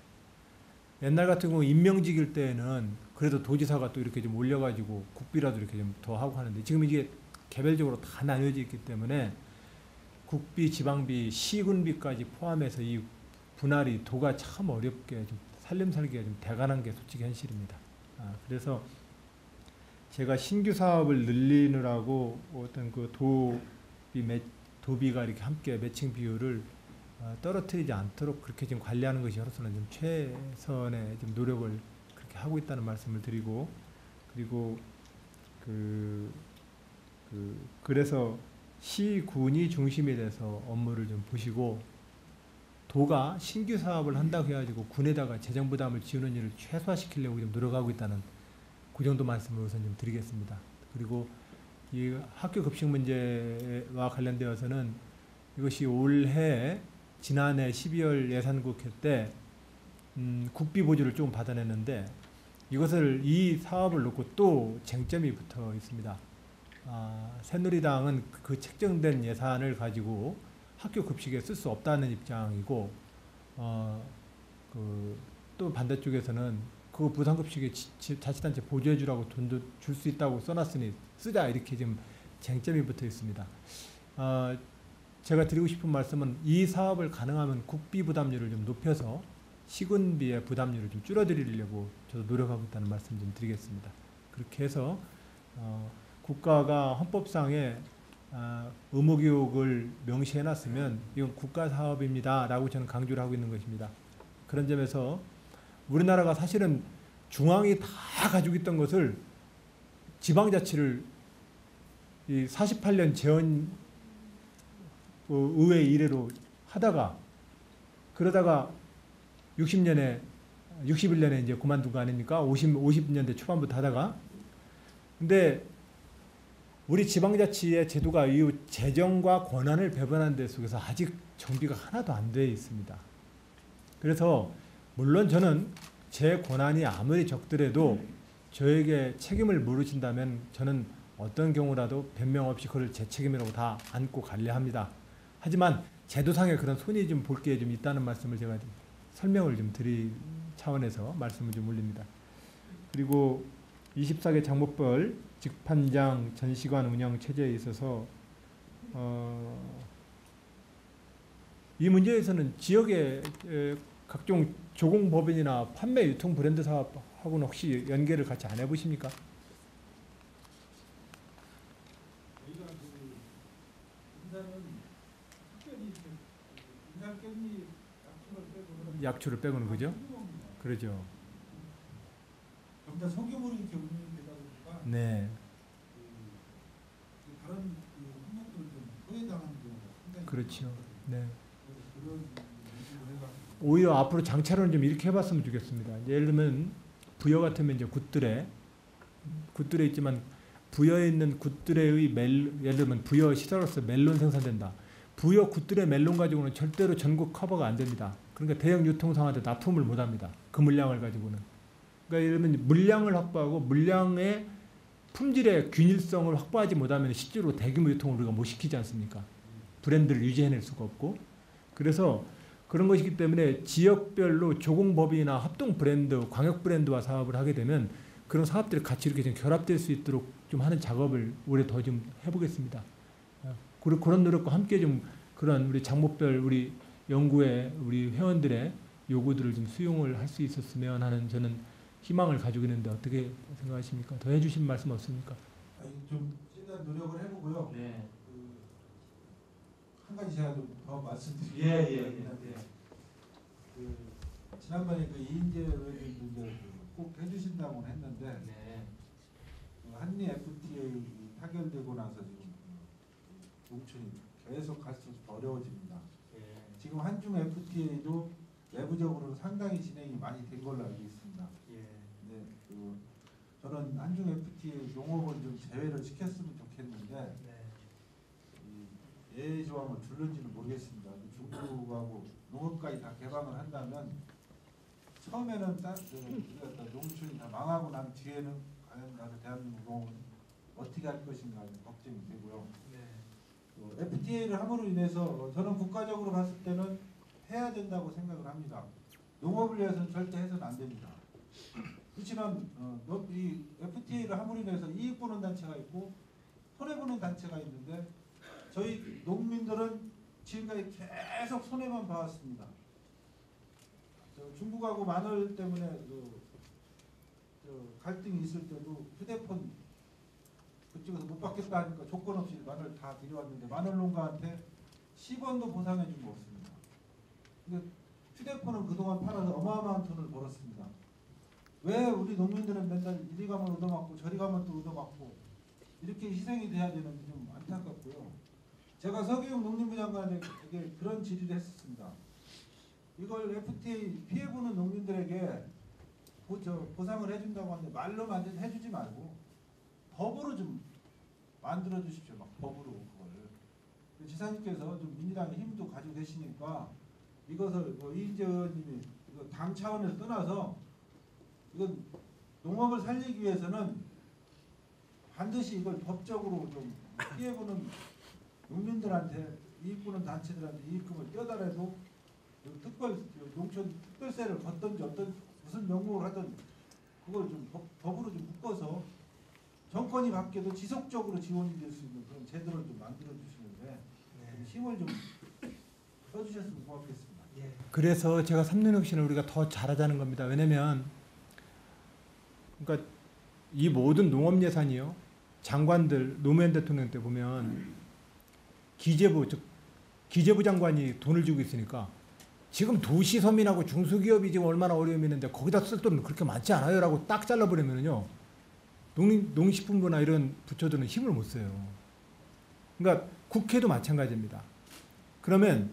옛날 같은 경우 임명직일 때는 그래도 도지사가 또 이렇게 좀 올려가지고 국비라도 이렇게 좀 더 하고 하는데 지금 이게 개별적으로 다 나뉘어져 있기 때문에 국비, 지방비, 시군비까지 포함해서 이 분할이 도가 참 어렵게 좀 살림살기가 좀 대간한 게 솔직히 현실입니다. 그래서 제가 신규 사업을 늘리느라고 어떤 그 도비가 이렇게 함께 매칭 비율을 떨어뜨리지 않도록 그렇게 지금 관리하는 것이 저로서는 좀 최선의 좀 노력을 그렇게 하고 있다는 말씀을 드리고 그리고 그래서 시군이 중심이 돼서 업무를 좀 보시고 도가 신규 사업을 한다고 해가지고 군에다가 재정 부담을 지우는 일을 최소화시키려고 좀 노력하고 있다는 그 정도 말씀을 우선 좀 드리겠습니다. 그리고 이 학교 급식 문제와 관련되어서는 이것이 올해 지난해 12월 예산국회 때 국비 보조를 조금 받아냈는데 이 사업을 놓고 또 쟁점이 붙어 있습니다. 새누리당은 그 책정된 예산을 가지고 학교 급식에 쓸 수 없다는 입장이고 또 반대쪽에서는 그 부산급식에 자치단체 보조해주라고 돈도 줄 수 있다고 써놨으니 쓰자 이렇게 지금 쟁점이 붙어 있습니다. 제가 드리고 싶은 말씀은 이 사업을 가능하면 국비 부담률을 좀 높여서 시군비의 부담률을 좀 줄여드리려고 저도 노력하고 있다는 말씀 좀 드리겠습니다. 그렇게 해서 국가가 헌법상에 의무교육을 명시해놨으면 이건 국가사업입니다 라고 저는 강조를 하고 있는 것입니다. 그런 점에서 우리나라가 사실은 중앙이 다 가지고 있던 것을 지방자치를 이 48년 재헌 의회 이래로 하다가 그러다가 61년에 이제 그만둔 거 아닙니까? 50년대 초반부터 하다가. 근데 우리 지방자치의 제도가 이 재정과 권한을 배분하는 데 속에서 아직 정비가 하나도 안 돼 있습니다. 그래서 물론 저는 제 권한이 아무리 적더라도 저에게 책임을 물으신다면 저는 어떤 경우라도 변명 없이 그걸 제 책임이라고 다 안고 가려 합니다. 하지만 제도상에 그런 손이 좀 볼 게 좀 있다는 말씀을 제가 좀 설명을 좀 드릴 차원에서 말씀을 좀 올립니다. 그리고 24개 장목별 직판장 전시관 운영 체제에 있어서 이 문제에서는 지역의 각종 조공법인이나 판매 유통 브랜드 사업하고는 혹시 연계를 같이 안 해보십니까? 약초를 빼고는 그죠? 그러죠. 전부 다 소규모로 이렇게 운영되다 보니까 네. 다른 항목들을 좀 소외당하는 경우가 상당히 그렇죠. 네. 그런 오히려 앞으로 장차로는 좀 이렇게 해봤으면 좋겠습니다. 예를 들면 부여 같으면 이제 굿들에 있지만 부여에 있는 굿들의 예를 들면 부여 시설로서 멜론 생산된다. 부여 굿들의 멜론 가지고는 절대로 전국 커버가 안 됩니다. 그러니까 대형 유통상한테 납품을 못 합니다. 그 물량을 가지고는. 그러니까 예를 들면 물량을 확보하고 물량의 품질의 균일성을 확보하지 못하면 실제로 대규모 유통을 우리가 못 시키지 않습니까? 브랜드를 유지해낼 수가 없고. 그래서 그런 것이기 때문에 지역별로 조공법인이나 합동 브랜드, 광역 브랜드와 사업을 하게 되면 그런 사업들이 같이 이렇게 좀 결합될 수 있도록 좀 하는 작업을 올해 더 좀 해보겠습니다. 그리고 그런 노력과 함께 좀 그런 우리 장목별 우리 연구에 우리 회원들의 요구들을 좀 수용을 할 수 있었으면 하는 저는 희망을 가지고 있는데 어떻게 생각하십니까? 더 해주신 말씀 없습니까? 좀 일단 노력을 해보고요. 네. 한 가지 제가 좀 더 말씀드리겠습니다. 지난번에 그 이인재 의원님도 꼭 해주신다고 했는데 한미 FTA 타결되고 나서 지금 농촌이 계속 갈수록 어려워집니다. 지금 한중 FTA도 내부적으로 상당히 진행이 많이 된 걸로 알고 있습니다. 네, 저는 한중 FTA 농업을 좀 제외를 시켰으면 좋겠는데 예외 조항을 둘른지는 모르겠습니다. 중국하고 농업까지 다 개방을 한다면 처음에는 우리가 농촌이 다 망하고 난 뒤에는 과연 나도 대한민국 농업은 어떻게 할 것인가 걱정이 되고요. FTA를 함으로 인해서 저는 국가적으로 봤을 때는 해야 된다고 생각을 합니다. 농업을 위해서는 절대 해서는 안 됩니다. 그렇지만 이 FTA를 함으로 인해서 이익 보는 단체가 있고 손해 보는 단체가 있는데 저희 농민들은 지금까지 계속 손해만 봐왔습니다. 중국하고 마늘 때문에 갈등이 있을 때도 휴대폰 그쪽에서 못 받겠다 하니까 조건 없이 마늘 다 들여왔는데 마늘 농가한테 10원도 보상해 준 거 없습니다. 근데 휴대폰은 그동안 팔아서 어마어마한 돈을 벌었습니다. 왜 우리 농민들은 맨날 이리 가면 얻어맞고 저리 가면 또 얻어맞고 이렇게 희생이 돼야 되는지 좀 안타깝고요. 제가 서기용 농림부 장관에게 그런 질의를 했었습니다. 이걸 FTA 피해보는 농민들에게 보상을 해준다고 하는데 말로만 해주지 말고 법으로 좀 만들어 주십시오. 막 법으로 그걸. 지사님께서 좀 민주당의 힘도 가지고 계시니까 이것을 이인재 의원님이 이거 당 차원에서 떠나서 이건 농업을 살리기 위해서는 반드시 이걸 법적으로 좀 피해보는 농민들한테 이익 보는 단체들한테 이익금을 떼어달라도 농촌 특별세를 걷든지 어떤 무슨 명목을 하든 그걸 좀 법으로 좀 묶어서 정권이 바뀌어도 지속적으로 지원이 될 수 있는 그런 제도를 좀 만들어 주시는데 힘을 좀 써주셨으면 고맙겠습니다. 그래서 제가 3년 혁신을 우리가 더 잘하자는 겁니다. 왜냐면 그러니까 이 모든 농업 예산이요, 장관들 노무현 대통령 때 보면 기재부 장관이 돈을 주고 있으니까 지금 도시 서민하고 중소기업이 지금 얼마나 어려움이 있는데 거기다 쓸 돈은 그렇게 많지 않아요라고 딱 잘라버리면요, 농식품부나 이런 부처들은 힘을 못 써요. 그러니까 국회도 마찬가지입니다. 그러면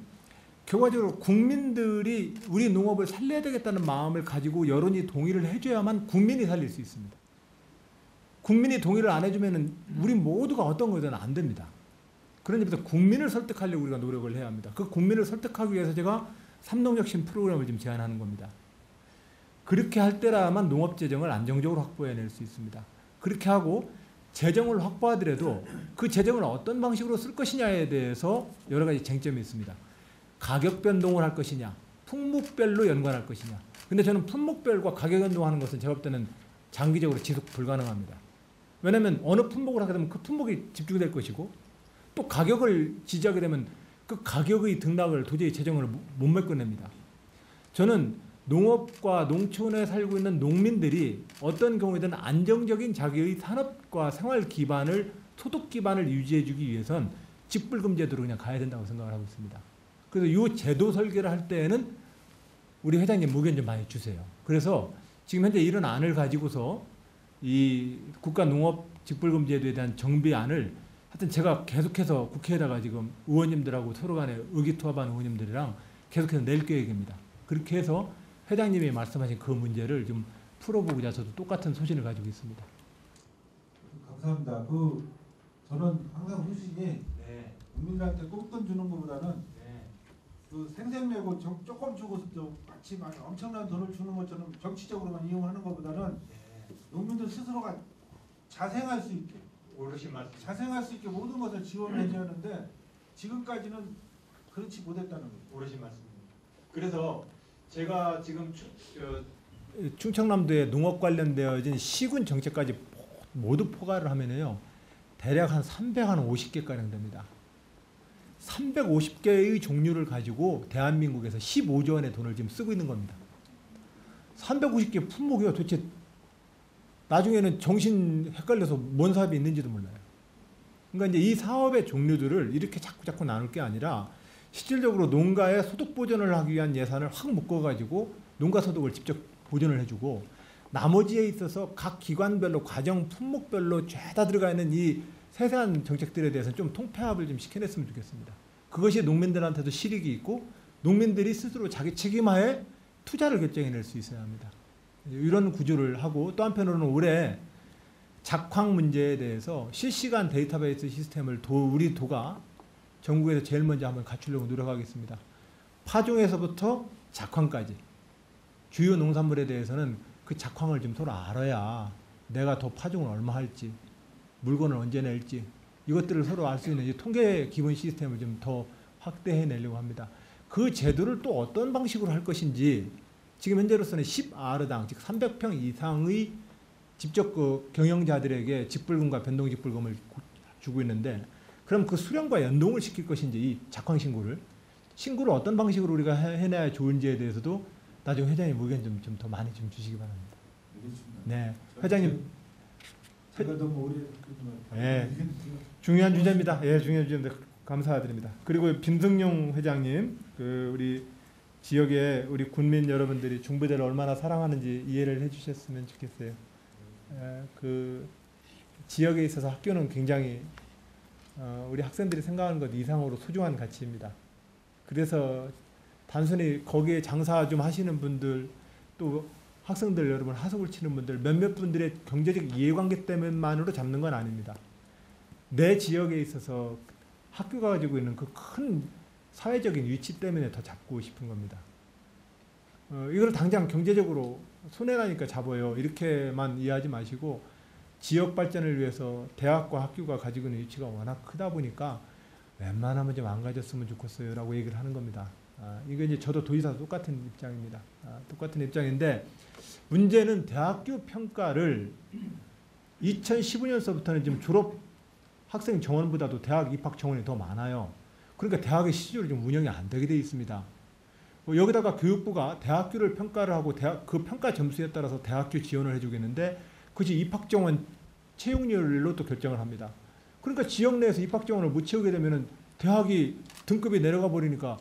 결과적으로 국민들이 우리 농업을 살려야 되겠다는 마음을 가지고 여론이 동의를 해줘야만 국민이 살릴 수 있습니다. 국민이 동의를 안 해주면 우리 모두가 어떤 거든 안 됩니다. 그런 점에서 국민을 설득하려고 우리가 노력을 해야 합니다. 그 국민을 설득하기 위해서 제가 삼농혁신 프로그램을 지금 제안하는 겁니다. 그렇게 할 때라만 농업재정을 안정적으로 확보해낼 수 있습니다. 그렇게 하고 재정을 확보하더라도 그 재정을 어떤 방식으로 쓸 것이냐에 대해서 여러 가지 쟁점이 있습니다. 가격 변동을 할 것이냐, 품목별로 연관할 것이냐. 근데 저는 품목별과 가격 변동하는 것은 제가 볼 때는 장기적으로 지속 불가능합니다. 왜냐하면 어느 품목을 하게 되면 그 품목이 집중될 것이고 또 가격을 지지하게 되면 그 가격의 등락을 도저히 재정을 못 메꿔냅니다. 저는 농업과 농촌에 살고 있는 농민들이 어떤 경우에든 안정적인 자기의 산업과 생활 기반을, 소득 기반을 유지해주기 위해선 직불금 제도로 그냥 가야 된다고 생각을 하고 있습니다. 그래서 이 제도 설계를 할 때에는 우리 회장님 의견 좀 많이 주세요. 그래서 지금 현재 이런 안을 가지고서 이 국가농업 직불금 제도에 대한 정비안을 하여튼 제가 계속해서 국회에다가 지금 의원님들하고 서로 간에 의기투합한 의원님들이랑 계속해서 낼 계획입니다. 그렇게 해서 회장님이 말씀하신 그 문제를 좀 풀어보고자 저도 똑같은 소신을 가지고 있습니다. 감사합니다. 저는 항상 후신이 국민들한테 꽁돈 주는 것보다는 그 생색내고 조금 주고서도 마치 막 엄청난 돈을 주는 것처럼 정치적으로만 이용하는 것보다는 농민들 스스로가 자생할 수 있게 자생할 수 있게 모든 것을 지원해줘야 하는데 지금까지는 그렇지 못했다는 거죠. 오르신 말씀입니다. 그래서 제가 지금 충청남도에 농업 관련되어진 시군 정책까지 모두 포괄을 하면요 대략 한 350개가량 됩니다. 350개의 종류를 가지고 대한민국에서 15조 원의 돈을 지금 쓰고 있는 겁니다. 350개 품목이요. 도대체 나중에는 정신 헷갈려서 뭔 사업이 있는지도 몰라요. 그러니까 이제 이 사업의 종류들을 이렇게 자꾸 나눌 게 아니라 실질적으로 농가의 소득 보전을 하기 위한 예산을 확 묶어가지고 농가 소득을 직접 보전을 해주고 나머지에 있어서 각 기관별로 과정 품목별로 죄다 들어가 있는 이 세세한 정책들에 대해서는 좀 통폐합을 좀 시켜냈으면 좋겠습니다. 그것이 농민들한테도 실익이 있고 농민들이 스스로 자기 책임하에 투자를 결정해낼 수 있어야 합니다. 이런 구조를 하고 또 한편으로는 올해 작황 문제에 대해서 실시간 데이터베이스 시스템을 우리 도가 전국에서 제일 먼저 한번 갖추려고 노력하겠습니다. 파종에서부터 작황까지 주요 농산물에 대해서는 그 작황을 좀 서로 알아야 내가 더 파종을 얼마 할지 물건을 언제 낼지 이것들을 서로 알 수 있는 이 통계 기본 시스템을 좀 더 확대해 내려고 합니다. 그 제도를 또 어떤 방식으로 할 것인지 지금 현재로서는 10R당 즉 300평 이상의 직접 그 경영자들에게 직불금과 변동직불금을 주고 있는데 그럼 그 수령과 연동을 시킬 것인지 이 작황 신고를 어떤 방식으로 우리가 해내야 좋은지에 대해서도 나중에 회장님 의견 좀 더 많이 좀 주시기 바랍니다. 알겠습니다. 네, 회장님. 제가 너무 오래 예, 중요한 주제입니다. 예, 중요한 주제입니다. 감사드립니다. 그리고 김승용 회장님, 우리 지역에 우리 군민 여러분들이 중부대를 얼마나 사랑하는지 이해를 해주셨으면 좋겠어요. 그 지역에 있어서 학교는 굉장히 우리 학생들이 생각하는 것 이상으로 소중한 가치입니다. 그래서 단순히 거기에 장사 좀 하시는 분들 또 학생들 여러분 하숙을 치는 분들 몇몇 분들의 경제적 이해관계 때문만으로 잡는 건 아닙니다. 내 지역에 있어서 학교가 가지고 있는 그 큰 사회적인 위치 때문에 더 잡고 싶은 겁니다. 이걸 당장 경제적으로 손해나니까 잡아요. 이렇게만 이해하지 마시고 지역 발전을 위해서 대학과 학교가 가지고 있는 위치가 워낙 크다 보니까 웬만하면 좀 안 가졌으면 좋겠어요라고 얘기를 하는 겁니다. 이거 이제 저도 도지사도 똑같은 입장입니다. 똑같은 입장인데 문제는 대학교 평가를 2015년서부터는 지금 졸업 학생 정원보다도 대학 입학 정원이 더 많아요. 그러니까 대학의 실질적으로 좀 운영이 안 되게 돼 있습니다. 여기다가 교육부가 대학교를 평가를 하고 그 평가 점수에 따라서 대학교 지원을 해주겠는데 그것이 입학 정원 채용률로 또 결정을 합니다. 그러니까 지역 내에서 입학 정원을 못 채우게 되면은 대학이 등급이 내려가 버리니까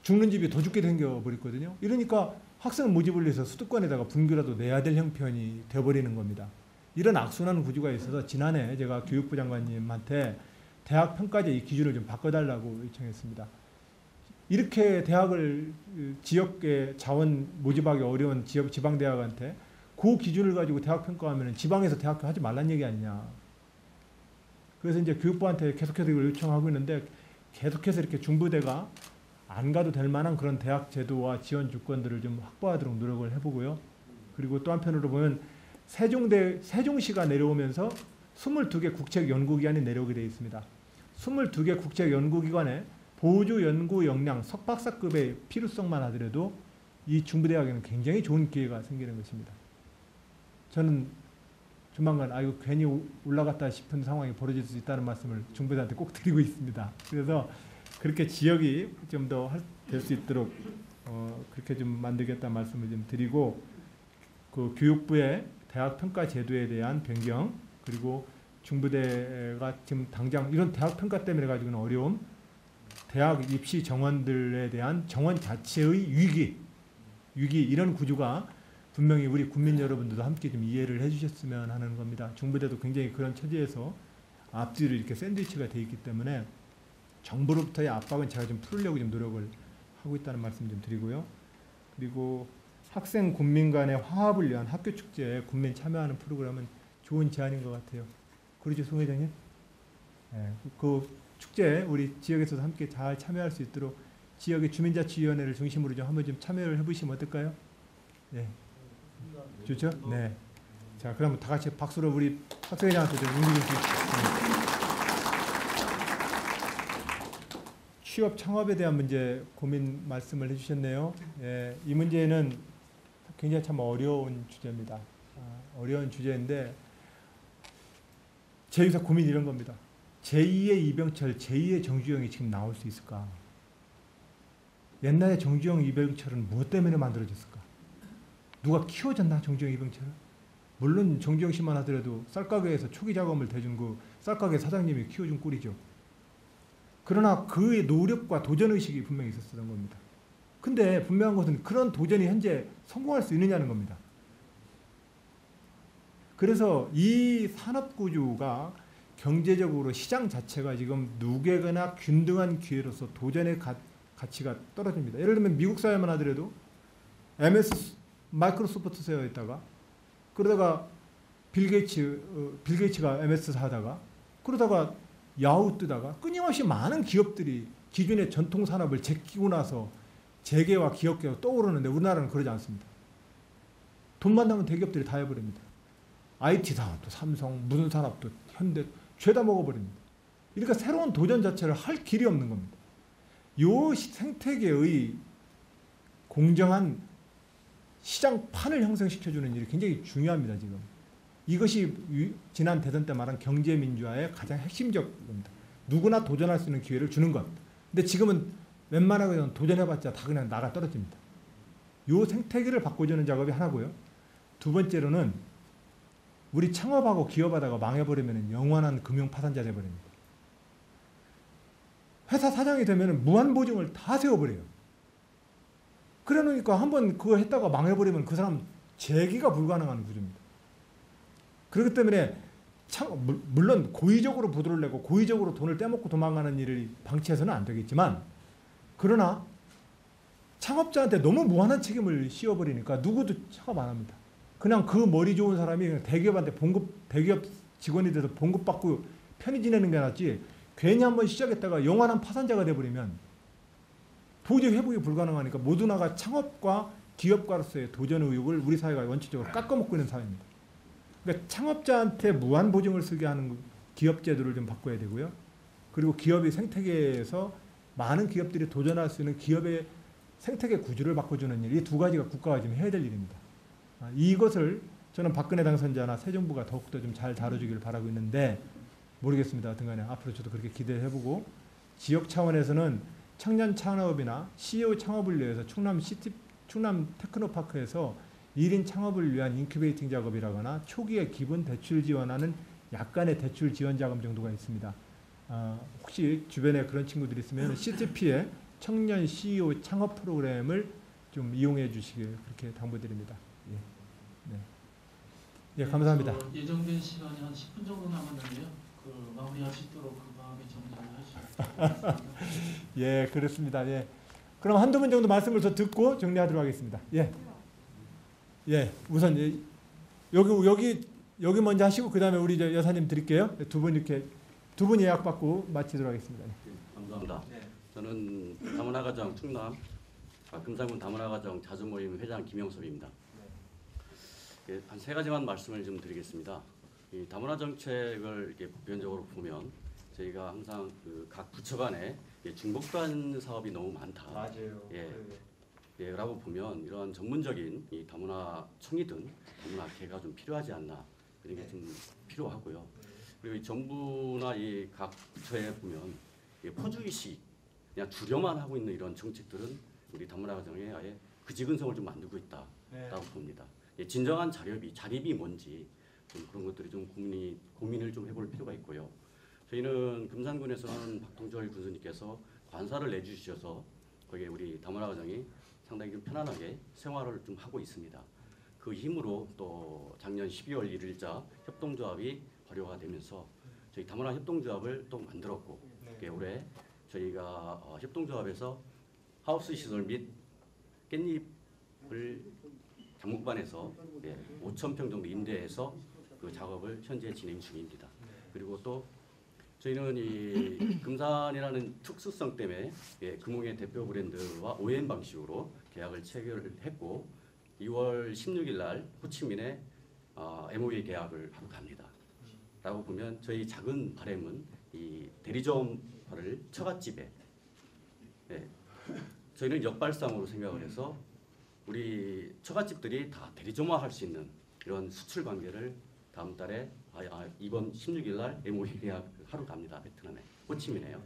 죽는 집이 더 죽게 생겨 버렸거든요. 이러니까 학생 모집을 위해서 수도권에다가 분규라도 내야 될 형편이 되어버리는 겁니다. 이런 악순환 구조가 있어서 지난해 제가 교육부 장관님한테 대학 평가제 이 기준을 좀 바꿔달라고 요청했습니다. 이렇게 대학을 지역의 자원 모집하기 어려운 지방대학한테 그 기준을 가지고 대학 평가하면 지방에서 대학교 하지 말란 얘기 아니냐. 그래서 이제 교육부한테 계속해서 이걸 요청하고 있는데 계속해서 이렇게 중부대가 안 가도 될 만한 그런 대학 제도와 지원 조건들을 좀 확보하도록 노력을 해보고요. 그리고 또 한편으로 보면 세종시가 내려오면서 22개 국책연구기관이 내려오게 되어 있습니다. 22개 국책연구기관에 보조 연구 역량 석박사급의 필요성만 하더라도 이 중부대학에는 굉장히 좋은 기회가 생기는 것입니다. 저는 조만간 이거 괜히 올라갔다 싶은 상황이 벌어질 수 있다는 말씀을 중부대한테 꼭 드리고 있습니다. 그래서 그렇게 지역이 좀 더 될 수 있도록 그렇게 좀 만들겠다는 말씀을 좀 드리고 그 교육부의 대학 평가 제도에 대한 변경 그리고 중부대가 지금 당장 이런 대학 평가 때문에 가지고는 어려움 대학 입시 정원들에 대한 정원 자체의 위기 이런 구조가 분명히 우리 국민 여러분들도 함께 좀 이해를 해주셨으면 하는 겁니다. 중부대도 굉장히 그런 처지에서 앞뒤로 이렇게 샌드위치가 돼 있기 때문에 정부로부터의 압박은 제가 좀 풀려고 좀 노력을 하고 있다는 말씀 좀 드리고요. 그리고 학생 군민 간의 화합을 위한 학교 축제에 군민 참여하는 프로그램은 좋은 제안인 것 같아요. 그러죠, 송 회장님? 네, 그 축제에 우리 지역에서도 함께 잘 참여할 수 있도록 지역의 주민자치위원회를 중심으로 좀 한번 좀 참여를 해보시면 어떨까요? 네. 좋죠? 네. 자, 그럼 다 같이 박수로 우리 학생회장한테 좀 용기 좀 주시죠. 취업 창업에 대한 문제 고민 말씀을 해주셨네요. 예, 이 문제는 굉장히 참 어려운 주제입니다. 어려운 주제인데 제 요새 고민이 이런 겁니다. 제2의 이병철, 제2의 정주영이 지금 나올 수 있을까? 옛날에 정주영, 이병철은 무엇 때문에 만들어졌을까? 누가 키워줬나 정주영, 이병철을? 물론 정주영 씨만 하더라도 쌀가게에서 초기 자금을 대준 그 쌀가게 사장님이 키워준 꼴이죠. 그러나 그의 노력과 도전의식이 분명히 있었던 겁니다. 근데 분명한 것은 그런 도전이 현재 성공할 수 있느냐는 겁니다. 그래서 이 산업구조가 경제적으로 시장 자체가 지금 누계거나 균등한 기회로서 도전의 가치가 떨어집니다. 예를 들면 미국 사회만 하더라도 MS 마이크로소프트 사였다가 그러다가 빌 게이츠가 MS 사다가 그러다가 야후 뜨다가 끊임없이 많은 기업들이 기존의 전통 산업을 제끼고 나서 재계와 기업계가 떠오르는데 우리나라는 그러지 않습니다. 돈만 나면 대기업들이 다 해버립니다. IT 산업도 삼성, 무슨 산업도 현대 죄다 먹어버립니다. 그러니까 새로운 도전 자체를 할 길이 없는 겁니다. 이 생태계의 공정한 시장판을 형성시켜주는 일이 굉장히 중요합니다. 지금 이것이 지난 대선 때 말한 경제민주화의 가장 핵심적 겁니다. 누구나 도전할 수 있는 기회를 주는 것. 근데 지금은 웬만하면 도전해봤자 다 그냥 나가 떨어집니다. 이 생태계를 바꿔주는 작업이 하나고요. 두 번째로는 우리 창업하고 기업하다가 망해버리면 영원한 금융 파산자 돼버립니다. 회사 사장이 되면 무한보증을 다 세워버려요. 그래 놓으니까 한번 그거 했다가 망해버리면 그 사람 재기가 불가능한 구조입니다. 그렇기 때문에 물론 고의적으로 부도를 내고 고의적으로 돈을 떼먹고 도망가는 일을 방치해서는 안 되겠지만 그러나 창업자한테 너무 무한한 책임을 씌워버리니까 누구도 창업 안 합니다. 그냥 그 머리 좋은 사람이 그냥 대기업한테 대기업 직원이 돼서 봉급받고 편히 지내는 게 낫지 괜히 한번 시작했다가 영원한 파산자가 돼버리면 도저히 회복이 불가능하니까 모두나가 창업과 기업가로서의 도전 의욕을 우리 사회가 원칙적으로 깎아먹고 있는 사회입니다. 그러니까 창업자한테 무한 보증을 쓰게 하는 기업 제도를 좀 바꿔야 되고요. 그리고 기업의 생태계에서 많은 기업들이 도전할 수 있는 기업의 생태계 구조를 바꿔주는 일, 이 두 가지가 국가가 지금 해야 될 일입니다. 이것을 저는 박근혜 당선자나 새 정부가 더욱더 좀 잘 다뤄주기를 바라고 있는데 모르겠습니다. 하여튼간에 앞으로 저도 그렇게 기대해보고 지역 차원에서는 청년 창업이나 CEO 창업을 위해서 충남 테크노파크에서 1인 창업을 위한 인큐베이팅 작업이라거나 초기에 기본 대출 지원하는 약간의 대출 지원 자금 정도가 있습니다. 혹시 주변에 그런 친구들이 있으면 CTP의 청년 CEO 창업 프로그램을 좀 이용해 주시길 그렇게 당부드립니다. 예, 네. 예, 감사합니다. 예정된 시간이 한 10분 정도 남았는데요. 그 마무리하시도록 그 마음의 정리를 하시죠. 예, 그렇습니다. 예. 그럼 한두 분 정도 말씀을 더 듣고 정리하도록 하겠습니다. 예. 예, 우선 여기 먼저 하시고 그 다음에 우리 저 여사님 드릴게요. 두 분 예약 받고 마치도록 하겠습니다. 감사합니다. 저는 다문화가정 충남 금산군 다문화가정 자주모임 회장 김영섭입니다. 한 세 가지만 말씀을 좀 드리겠습니다. 이 다문화 정책을 이렇게 보편적으로 보면 저희가 항상 그 각 부처 간에 중복된 사업이 너무 많다. 맞아요. 예, 라고 보면 이런 전문적인 이 다문화청이든 다문화계가 좀 필요하지 않나 그런 게 좀 필요하고요. 그리고 이 정부나 이 각 부처에 보면 포주의식 그냥 주려만 하고 있는 이런 정책들은 우리 다문화가정에 아예 그지근성을 좀 만들고 있다라고 봅니다. 진정한 자립이 뭔지 좀 그런 것들이 좀 고민을 좀 해볼 필요가 있고요. 저희는 금산군에서는 박동철 군수님께서 관사를 내주셔서 거기에 우리 다문화가정이 상당히 좀 편안하게 생활을 좀 하고 있습니다. 그 힘으로 또 작년 12월 1일자 협동조합이 발효가 되면서 저희 다문화 협동조합을 또 만들었고 올해 저희가 협동조합에서 하우스 시설 및 깻잎을 장목반에서 5,000평 정도 임대해서 그 작업을 현재 진행 중입니다. 그리고 또 저희는 이 금산이라는 특수성 때문에 금홍의 대표 브랜드와 OEM 방식으로 계약을 체결했고 2월 16일 날 호치민에 MOU 계약을 하러 갑니다. 라고 보면 저희 작은 바람은 이 대리점화를 처갓집에 저희는 역발상으로 생각을 해서 우리 처갓집들이 다 대리점화할 수 있는 이런 수출 관계를 다음 달에 이번 16일 날 MOU 계약하러 갑니다. 베트남에 호치민에요.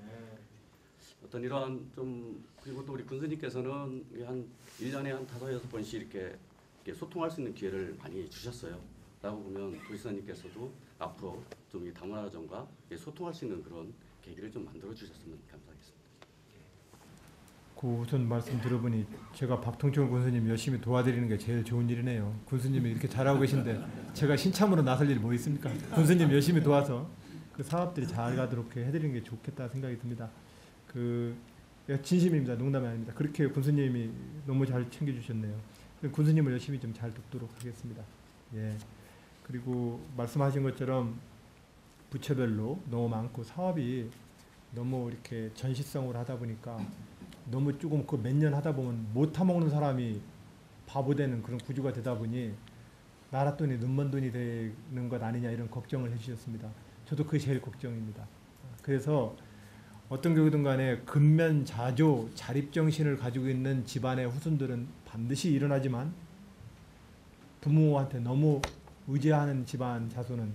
어떤 이러한 좀 그리고 또 우리 군수님께서는 한 1년에 한 5-6번씩 이렇게 소통할 수 있는 기회를 많이 주셨어요. 라고 보면 도지사님께서도 앞으로 좀 이 다문화가정과 소통할 수 있는 그런 계기를 좀 만들어 주셨으면 감사하겠습니다. 그 우선 말씀 들어보니 제가 박통철 군수님 열심히 도와드리는 게 제일 좋은 일이네요. 군수님이 이렇게 잘하고 계신데 제가 신참으로 나설 일이 뭐 있습니까? 군수님 열심히 도와서 그 사업들이 잘 가도록 해드리는 게 좋겠다 생각이 듭니다. 진심입니다. 농담이 아닙니다. 그렇게 군수님이 너무 잘 챙겨주셨네요. 군수님을 열심히 좀 잘 돕도록 하겠습니다. 예. 그리고 말씀하신 것처럼 부처별로 너무 많고 사업이 너무 이렇게 전시성으로 하다 보니까 너무 조금 그 몇 년 하다 보면 못 타먹는 사람이 바보 되는 그런 구조가 되다 보니 나라 돈이 눈먼 돈이 되는 것 아니냐 이런 걱정을 해주셨습니다. 저도 그게 제일 걱정입니다. 그래서 어떤 경우든 간에 근면자조 자립정신을 가지고 있는 집안의 후손들은 반드시 일어나지만 부모한테 너무 의지하는 집안 자손은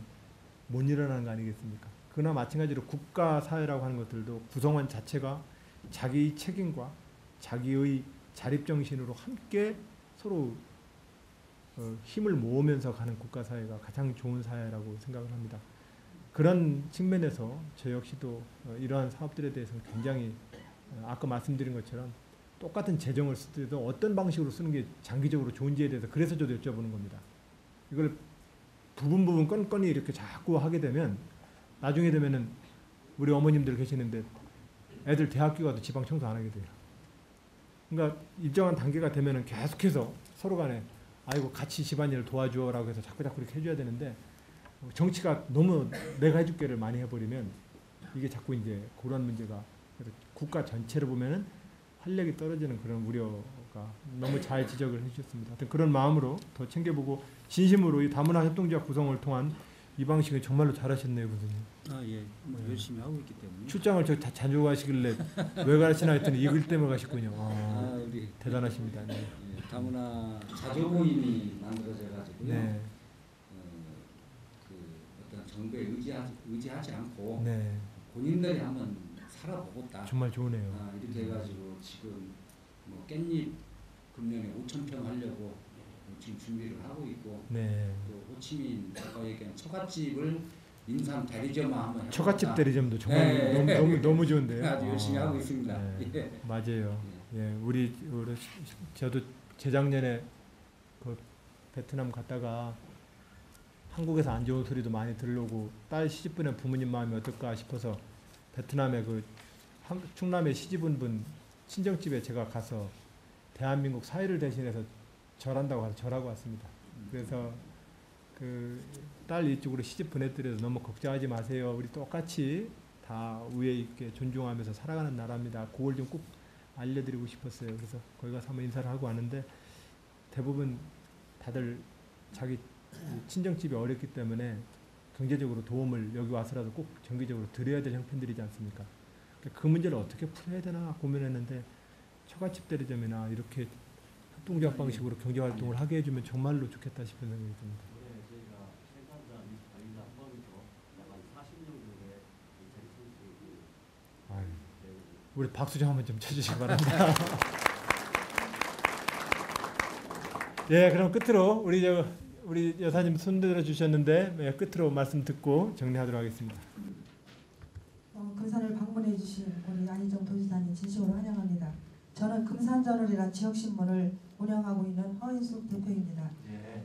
못 일어나는 거 아니겠습니까? 그러나 마찬가지로 국가사회라고 하는 것들도 구성원 자체가 자기의 책임과 자기의 자립정신으로 함께 서로 힘을 모으면서 가는 국가사회가 가장 좋은 사회라고 생각을 합니다. 그런 측면에서 저 역시도 이러한 사업들에 대해서는 굉장히 아까 말씀드린 것처럼 똑같은 재정을 쓰더라도 어떤 방식으로 쓰는 게 장기적으로 좋은지에 대해서 그래서 저도 여쭤보는 겁니다. 이걸 부분 건건이 이렇게 자꾸 하게 되면 나중에 되면은 우리 어머님들 계시는데 애들 대학교 가도 지방 청소 안 하게 돼요. 그러니까 일정한 단계가 되면은 계속해서 서로 간에 아이고 같이 집안일을 도와줘라고 해서 자꾸 이렇게 해줘야 되는데 정치가 너무 내가 해줄게를 많이 해버리면 이게 자꾸 이제 그런 문제가 그래서 국가 전체를 보면은 활력이 떨어지는 그런 우려가 너무 잘 지적을 해주셨습니다. 하여튼 그런 마음으로 더 챙겨보고 진심으로 이 다문화 협동조합 구성을 통한 이 방식은 정말로 잘하셨네요, 교수님. 아, 예. 뭐 열심히 하고 있기 때문에. 출장을 자주 가시길래 왜 가시나 했더니 이글 때문에 가셨군요. 우리 대단하십니다. 네. 예, 다문화 자조고인이 만들어져 가지고요. 네. 그 어떤 정부에 의지하지 않고 네. 본인들이 한번 살아보겠다. 정말 좋으네요. 이렇게 해가지고 지금 뭐 깻잎 금년에 5,000평 하려고 지금 준비를 하고 있고, 네. 또 호치민 아까 얘기한 처갓집을 인삼 대리점화 한번 해볼까. 처갓집 대리점도 정말 네. 너무 좋은데요. 아주 열심히 하고 있습니다. 네. 예. 맞아요. 예, 우리 저도 재작년에 그 베트남 갔다가 한국에서 안 좋은 소리도 많이 들려오고 딸 시집 보낸 부모님 마음이 어떨까 싶어서 베트남에 그 충남에 시집 온 분 친정집에 제가 가서 대한민국 사회를 대신해서 절한다고 해서 절하고 왔습니다. 그래서 그 딸 이쪽으로 시집 보내드려서 너무 걱정하지 마세요. 우리 똑같이 다 위에 있게 존중하면서 살아가는 나라입니다. 그걸 좀 꼭 알려드리고 싶었어요. 그래서 거기 가서 한번 인사를 하고 왔는데 대부분 다들 자기 친정집이 어렵기 때문에 경제적으로 도움을 여기 와서라도 꼭 정기적으로 드려야 될 형편들이지 않습니까? 그 문제를 어떻게 풀어야 되나 고민했는데 처갓집 대리점이나 이렇게 협동조합 방식으로 경제활동을 하게 해주면 정말로 좋겠다 싶은 생각이 듭니다. 우리 박수 좀 한번 좀 쳐주시기 바랍니다. 예, 그럼 끝으로 우리 여사님 손들어 주셨는데 예, 끝으로 말씀 듣고 정리하도록 하겠습니다. 금산을 방문해 주신 우리 안희정 도지사님 진심으로 환영합니다. 저는 금산저널이라는 지역신문을 운영하고 있는 허인숙 대표입니다. 예.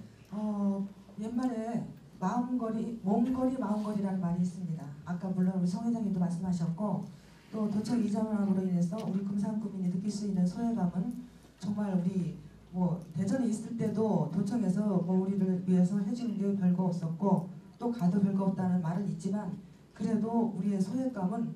옛말에 몸거리 마음거리라는 말이 있습니다. 아까 물론 우리 성 회장님도 말씀하셨고 또 도청 이전함으로 인해서 우리 금산구민이 느낄 수 있는 소외감은 정말 우리 대전에 있을 때도 도청에서 우리를 위해서 해주는 게 별거 없었고 또 가도 별거 없다는 말은 있지만 그래도 우리의 소외감은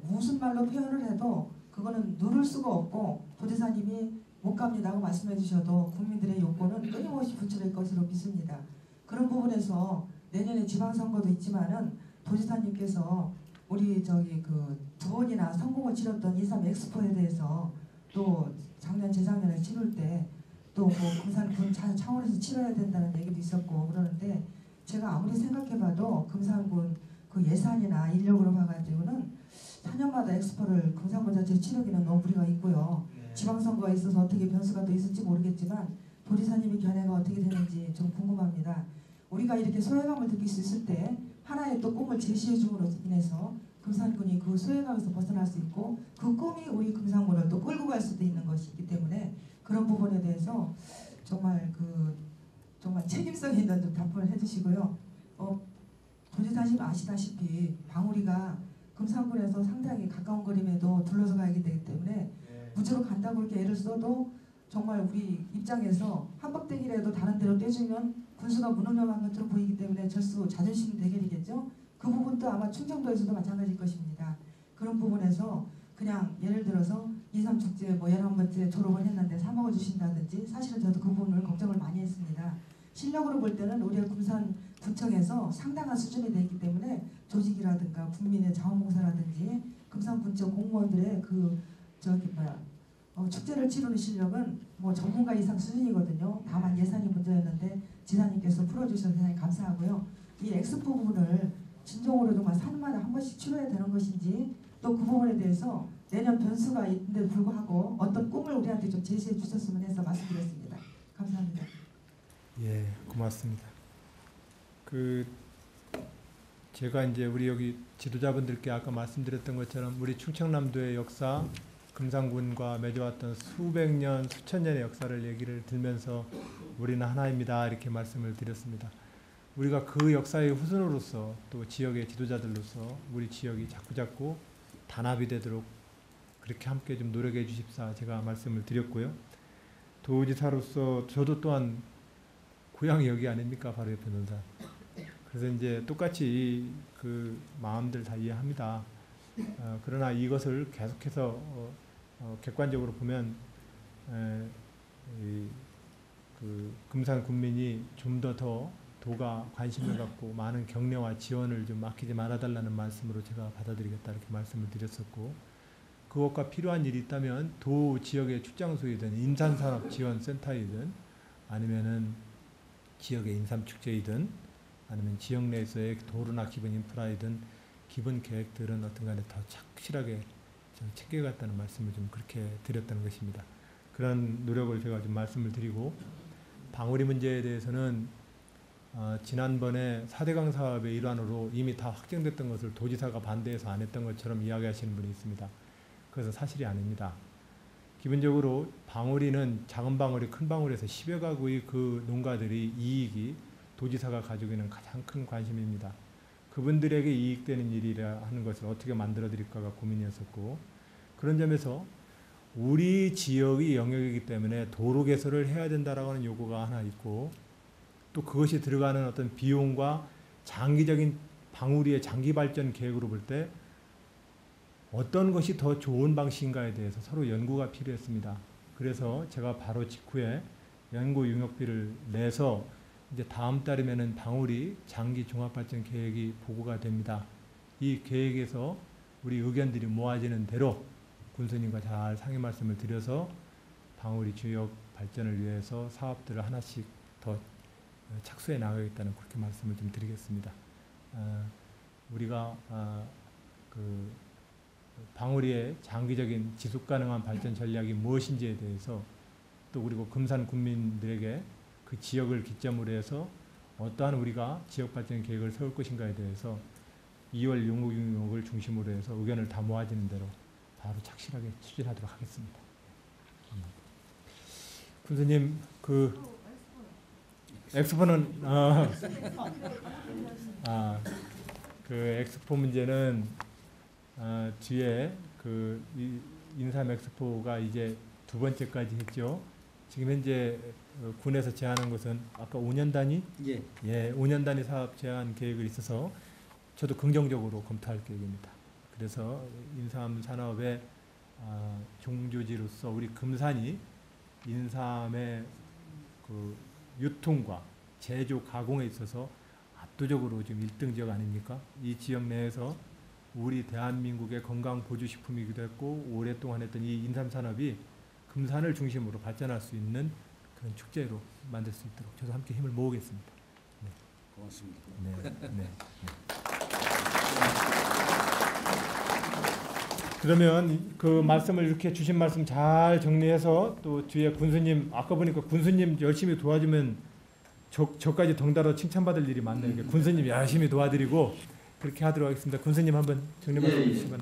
무슨 말로 표현을 해도 그거는 누를 수가 없고 도지사님이 못 갑니다고 말씀해 주셔도 국민들의 요구는 끊임없이 부처질 것으로 믿습니다. 그런 부분에서 내년에 지방선거도 있지만은 도지사님께서 우리 두 번이나 성공을 치렀던 인삼 엑스포에 대해서 또 작년 재작년에 치를 때 또 금산군 차원에서 치러야 된다는 얘기도 있었고 그러는데 제가 아무리 생각해봐도 금산군 그 예산이나 인력으로 봐가지고는 4년마다 엑스포를 금산군 자체에 치르기는 너무 무리가 있고요. 지방선거가 있어서 어떻게 변수가 또 있을지 모르겠지만 도지사님의 견해가 어떻게 되는지 좀 궁금합니다. 우리가 이렇게 소외감을 느낄 수 있을 때 하나의 또 꿈을 제시해 줌으로 인해서 금산군이 그 소외감에서 벗어날 수 있고 그 꿈이 우리 금산군을 또 끌고 갈 수도 있는 것이기 때문에 그런 부분에 대해서 정말 책임성 있는 좀 답변을 해주시고요. 도지사님 아시다시피 방울이가 금산군에서 상당히 가까운 거림에도 둘러서 가기 되기 때문에 무주로 간다고 이렇게 애를 써도 정말 우리 입장에서 한박대기라도 다른 데로 떼주면 군수가 무능력한 것처럼 보이기 때문에 절수 자존심 대결이겠죠. 그 부분도 아마 충청도에서도 마찬가지일 것입니다. 그런 부분에서 그냥 예를 들어서 2, 3축제 11번째 졸업을 했는데 사 먹어주신다든지 사실은 저도 그 부분을 걱정을 많이 했습니다. 실력으로 볼 때는 우리 금산 구청에서 상당한 수준이 되어 있기 때문에 조직이라든가 국민의 자원봉사라든지 금산군청 공무원들의 축제를 치르는 실력은 전문가 이상 수준이거든요. 다만 예산이 문제였는데 지사님께서 풀어주셔서 대단히 감사하고요. 이 엑스포 부분을 진정으로 정말 4년마다 한 번씩 치러야 되는 것인지 또 그 부분에 대해서 내년 변수가 있는데도 불구하고 어떤 꿈을 우리한테 좀 제시해 주셨으면 해서 말씀드렸습니다. 감사합니다. 예, 고맙습니다. 제가 이제 우리 여기 지도자분들께 아까 말씀드렸던 것처럼 우리 충청남도의 역사, 금산군과 맺어왔던 수백 년, 수천 년의 역사를 얘기를 들면서 우리는 하나입니다 이렇게 말씀을 드렸습니다. 우리가 그 역사의 후손으로서 또 지역의 지도자들로서 우리 지역이 자꾸자꾸 단합이 되도록 그렇게 함께 좀 노력해 주십사 제가 말씀을 드렸고요. 도지사로서 저도 또한 고향이 여기 아닙니까? 바로 옆에 논산. 그래서 이제 똑같이 그 마음들 다 이해합니다. 그러나 이것을 계속해서 객관적으로 보면 금산 군민이 좀 더 도가 관심을 갖고 많은 격려와 지원을 좀 아끼지 말아달라는 말씀으로 제가 받아들이겠다 이렇게 말씀을 드렸었고, 그것과 필요한 일이 있다면 도 지역의 출장소이든 인삼산업지원센터이든 아니면은 지역의 인삼축제이든 아니면 지역 내에서의 도로나 기본 인프라이든 기본 계획들은 어떤 간에 더 착실하게 챙겨갔다는 말씀을 좀 그렇게 드렸다는 것입니다. 그런 노력을 제가 좀 말씀을 드리고, 방울이 문제에 대해서는 지난번에 4대강 사업의 일환으로 이미 다 확정됐던 것을 도지사가 반대해서 안 했던 것처럼 이야기하시는 분이 있습니다. 그것은 사실이 아닙니다. 기본적으로 방울이는 작은 방울이 큰 방울에서 10여 가구의 그 농가들이 이익이 도지사가 가지고 있는 가장 큰 관심입니다. 그분들에게 이익되는 일이라 하는 것을 어떻게 만들어 드릴까가 고민이었었고, 그런 점에서 우리 지역의 영역이기 때문에 도로 개설을 해야 된다라고 하는 요구가 하나 있고, 또 그것이 들어가는 어떤 비용과 장기적인 방울이의 장기 발전 계획으로 볼 때 어떤 것이 더 좋은 방식인가에 대해서 서로 연구가 필요했습니다. 그래서 제가 바로 직후에 연구 용역비를 내서 이제 다음 달이면은 방울이 장기 종합발전 계획이 보고가 됩니다. 이 계획에서 우리 의견들이 모아지는 대로 군수님과 잘 상의 말씀을 드려서 방울이 지역 발전을 위해서 사업들을 하나씩 더 착수해 나가겠다는 그렇게 말씀을 좀 드리겠습니다. 우리가 그 방울이의 장기적인 지속 가능한 발전 전략이 무엇인지에 대해서, 또 그리고 금산 국민들에게 그 지역을 기점으로 해서 어떠한 우리가 지역 발전 계획을 세울 것인가에 대해서 2월 용역을 중심으로 해서 의견을 다 모아지는 대로 바로 착실하게 추진하도록 하겠습니다. 군수님, 그 엑스포는 그 엑스포 문제는 뒤에 그 인삼 엑스포가 이제 두 번째까지 했죠. 지금 현재 군에서 제안한 것은 아까 5년 단위? 예, 5년 단위 사업 제안 계획을 있어서 저도 긍정적으로 검토할 계획입니다. 그래서 인삼 산업의 종주지로서 우리 금산이 인삼의 그 유통과 제조 가공에 있어서 압도적으로 지금 1등 지역 아닙니까? 이 지역 내에서 우리 대한민국의 건강 보조식품이기도 했고, 오랫동안 했던 이 인삼 산업이 금산을 중심으로 발전할 수 있는 그런 축제로 만들 수 있도록 저도 함께 힘을 모으겠습니다. 네. 고맙습니다. 네. 그러면 그 말씀을 이렇게 주신 말씀 잘 정리해서 또 뒤에 군수님, 아까 보니까 군수님 열심히 도와주면 저까지 덩달아 칭찬받을 일이 많네요. 군수님 열심히 도와드리고 그렇게 하도록 하겠습니다. 군수님 한번 정리 말씀 해주시면.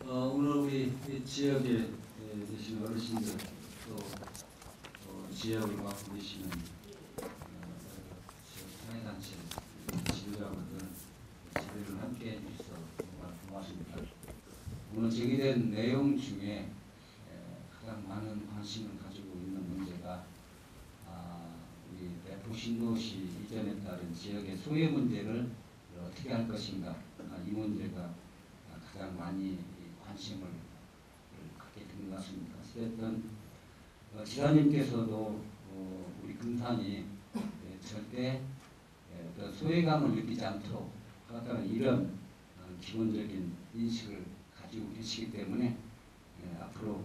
오늘 우리 지역에 계신 어르신들, 또 지역을 맡고 계시는 사회단체 지도자분들 자리를 함께 해주셔서 정말 고맙습니다. 오늘 제기된 내용 중에 가장 많은 관심을 가지고 있는 문제가 우리 대포 신도시 이전에 따른 지역의 소외 문제를 어떻게 할 것인가, 이 문제가 가장 많이 관심을 갖게 된 것 같습니다. 어쨌든 지사님께서도 우리 금산이 절대 소외감을 느끼지 않도록 하다는 이런 기본적인 인식을 가지고 계시기 때문에 앞으로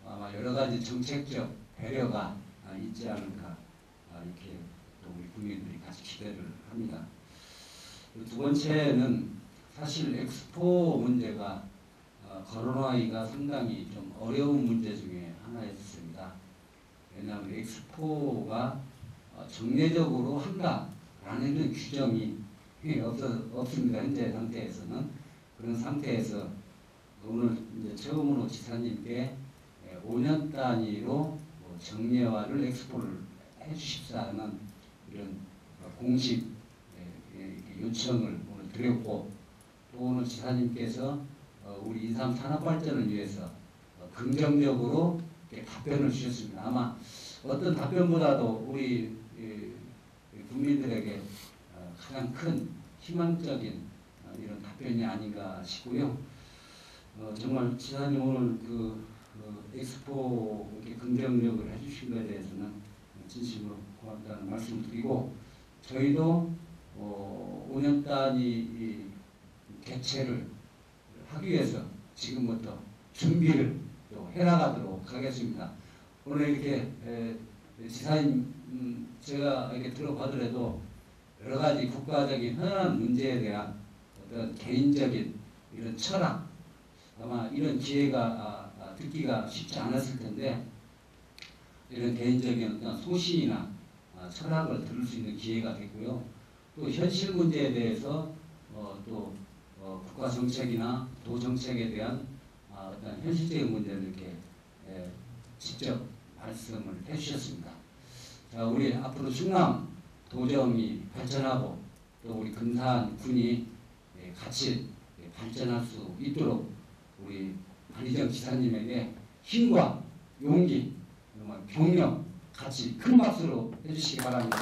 아마 여러 가지 정책적 배려가 있지 않을까, 이렇게 또 우리 국민들이 같이 기대를 합니다. 두 번째는 사실 엑스포 문제가 거론하기가 상당히 좀 어려운 문제 중에 하나였습니다. 왜냐하면 엑스포가 정례적으로 한다라는 규정이 없습니다. 현재 상태에서는. 그런 상태에서 오늘 이제 처음으로 지사님께 5년 단위로 정례화를 엑스포를 해주십사는 이런 공식 요청을 오늘 드렸고, 또 오늘 지사님께서 우리 인삼 산업 발전을 위해서 긍정적으로 답변을 주셨습니다. 아마 어떤 답변보다도 우리 국민들에게 가장 큰 희망적인 이런 답변이 아닌가 싶고요. 정말 지사님 오늘 그 엑스포 이렇게 긍정적으로 해주신 것에 대해서는 진심으로 고맙다는 말씀을 드리고, 저희도 5년 단위 개최를 하기 위해서 지금부터 준비를 또 해나가도록 하겠습니다. 오늘 이렇게 지사님 제가 이렇게 들어봐더라도 여러 가지 국가적인 현안 문제에 대한 어떤 개인적인 이런 철학, 아마 이런 기회가 듣기가 쉽지 않았을 텐데 이런 개인적인 어떤 소신이나 철학을 들을 수 있는 기회가 됐고요. 또 현실 문제에 대해서 또 국가 정책이나 도 정책에 대한 어떤 현실적인 문제를 이렇게 직접 말씀을 해주셨습니다. 자, 우리 앞으로 충남 도정이 발전하고 또 우리 금산군이 같이 발전할 수 있도록 우리 안희정 지사님에게 힘과 용기, 정말 격려 같이 큰 박수로 해주시기 바랍니다.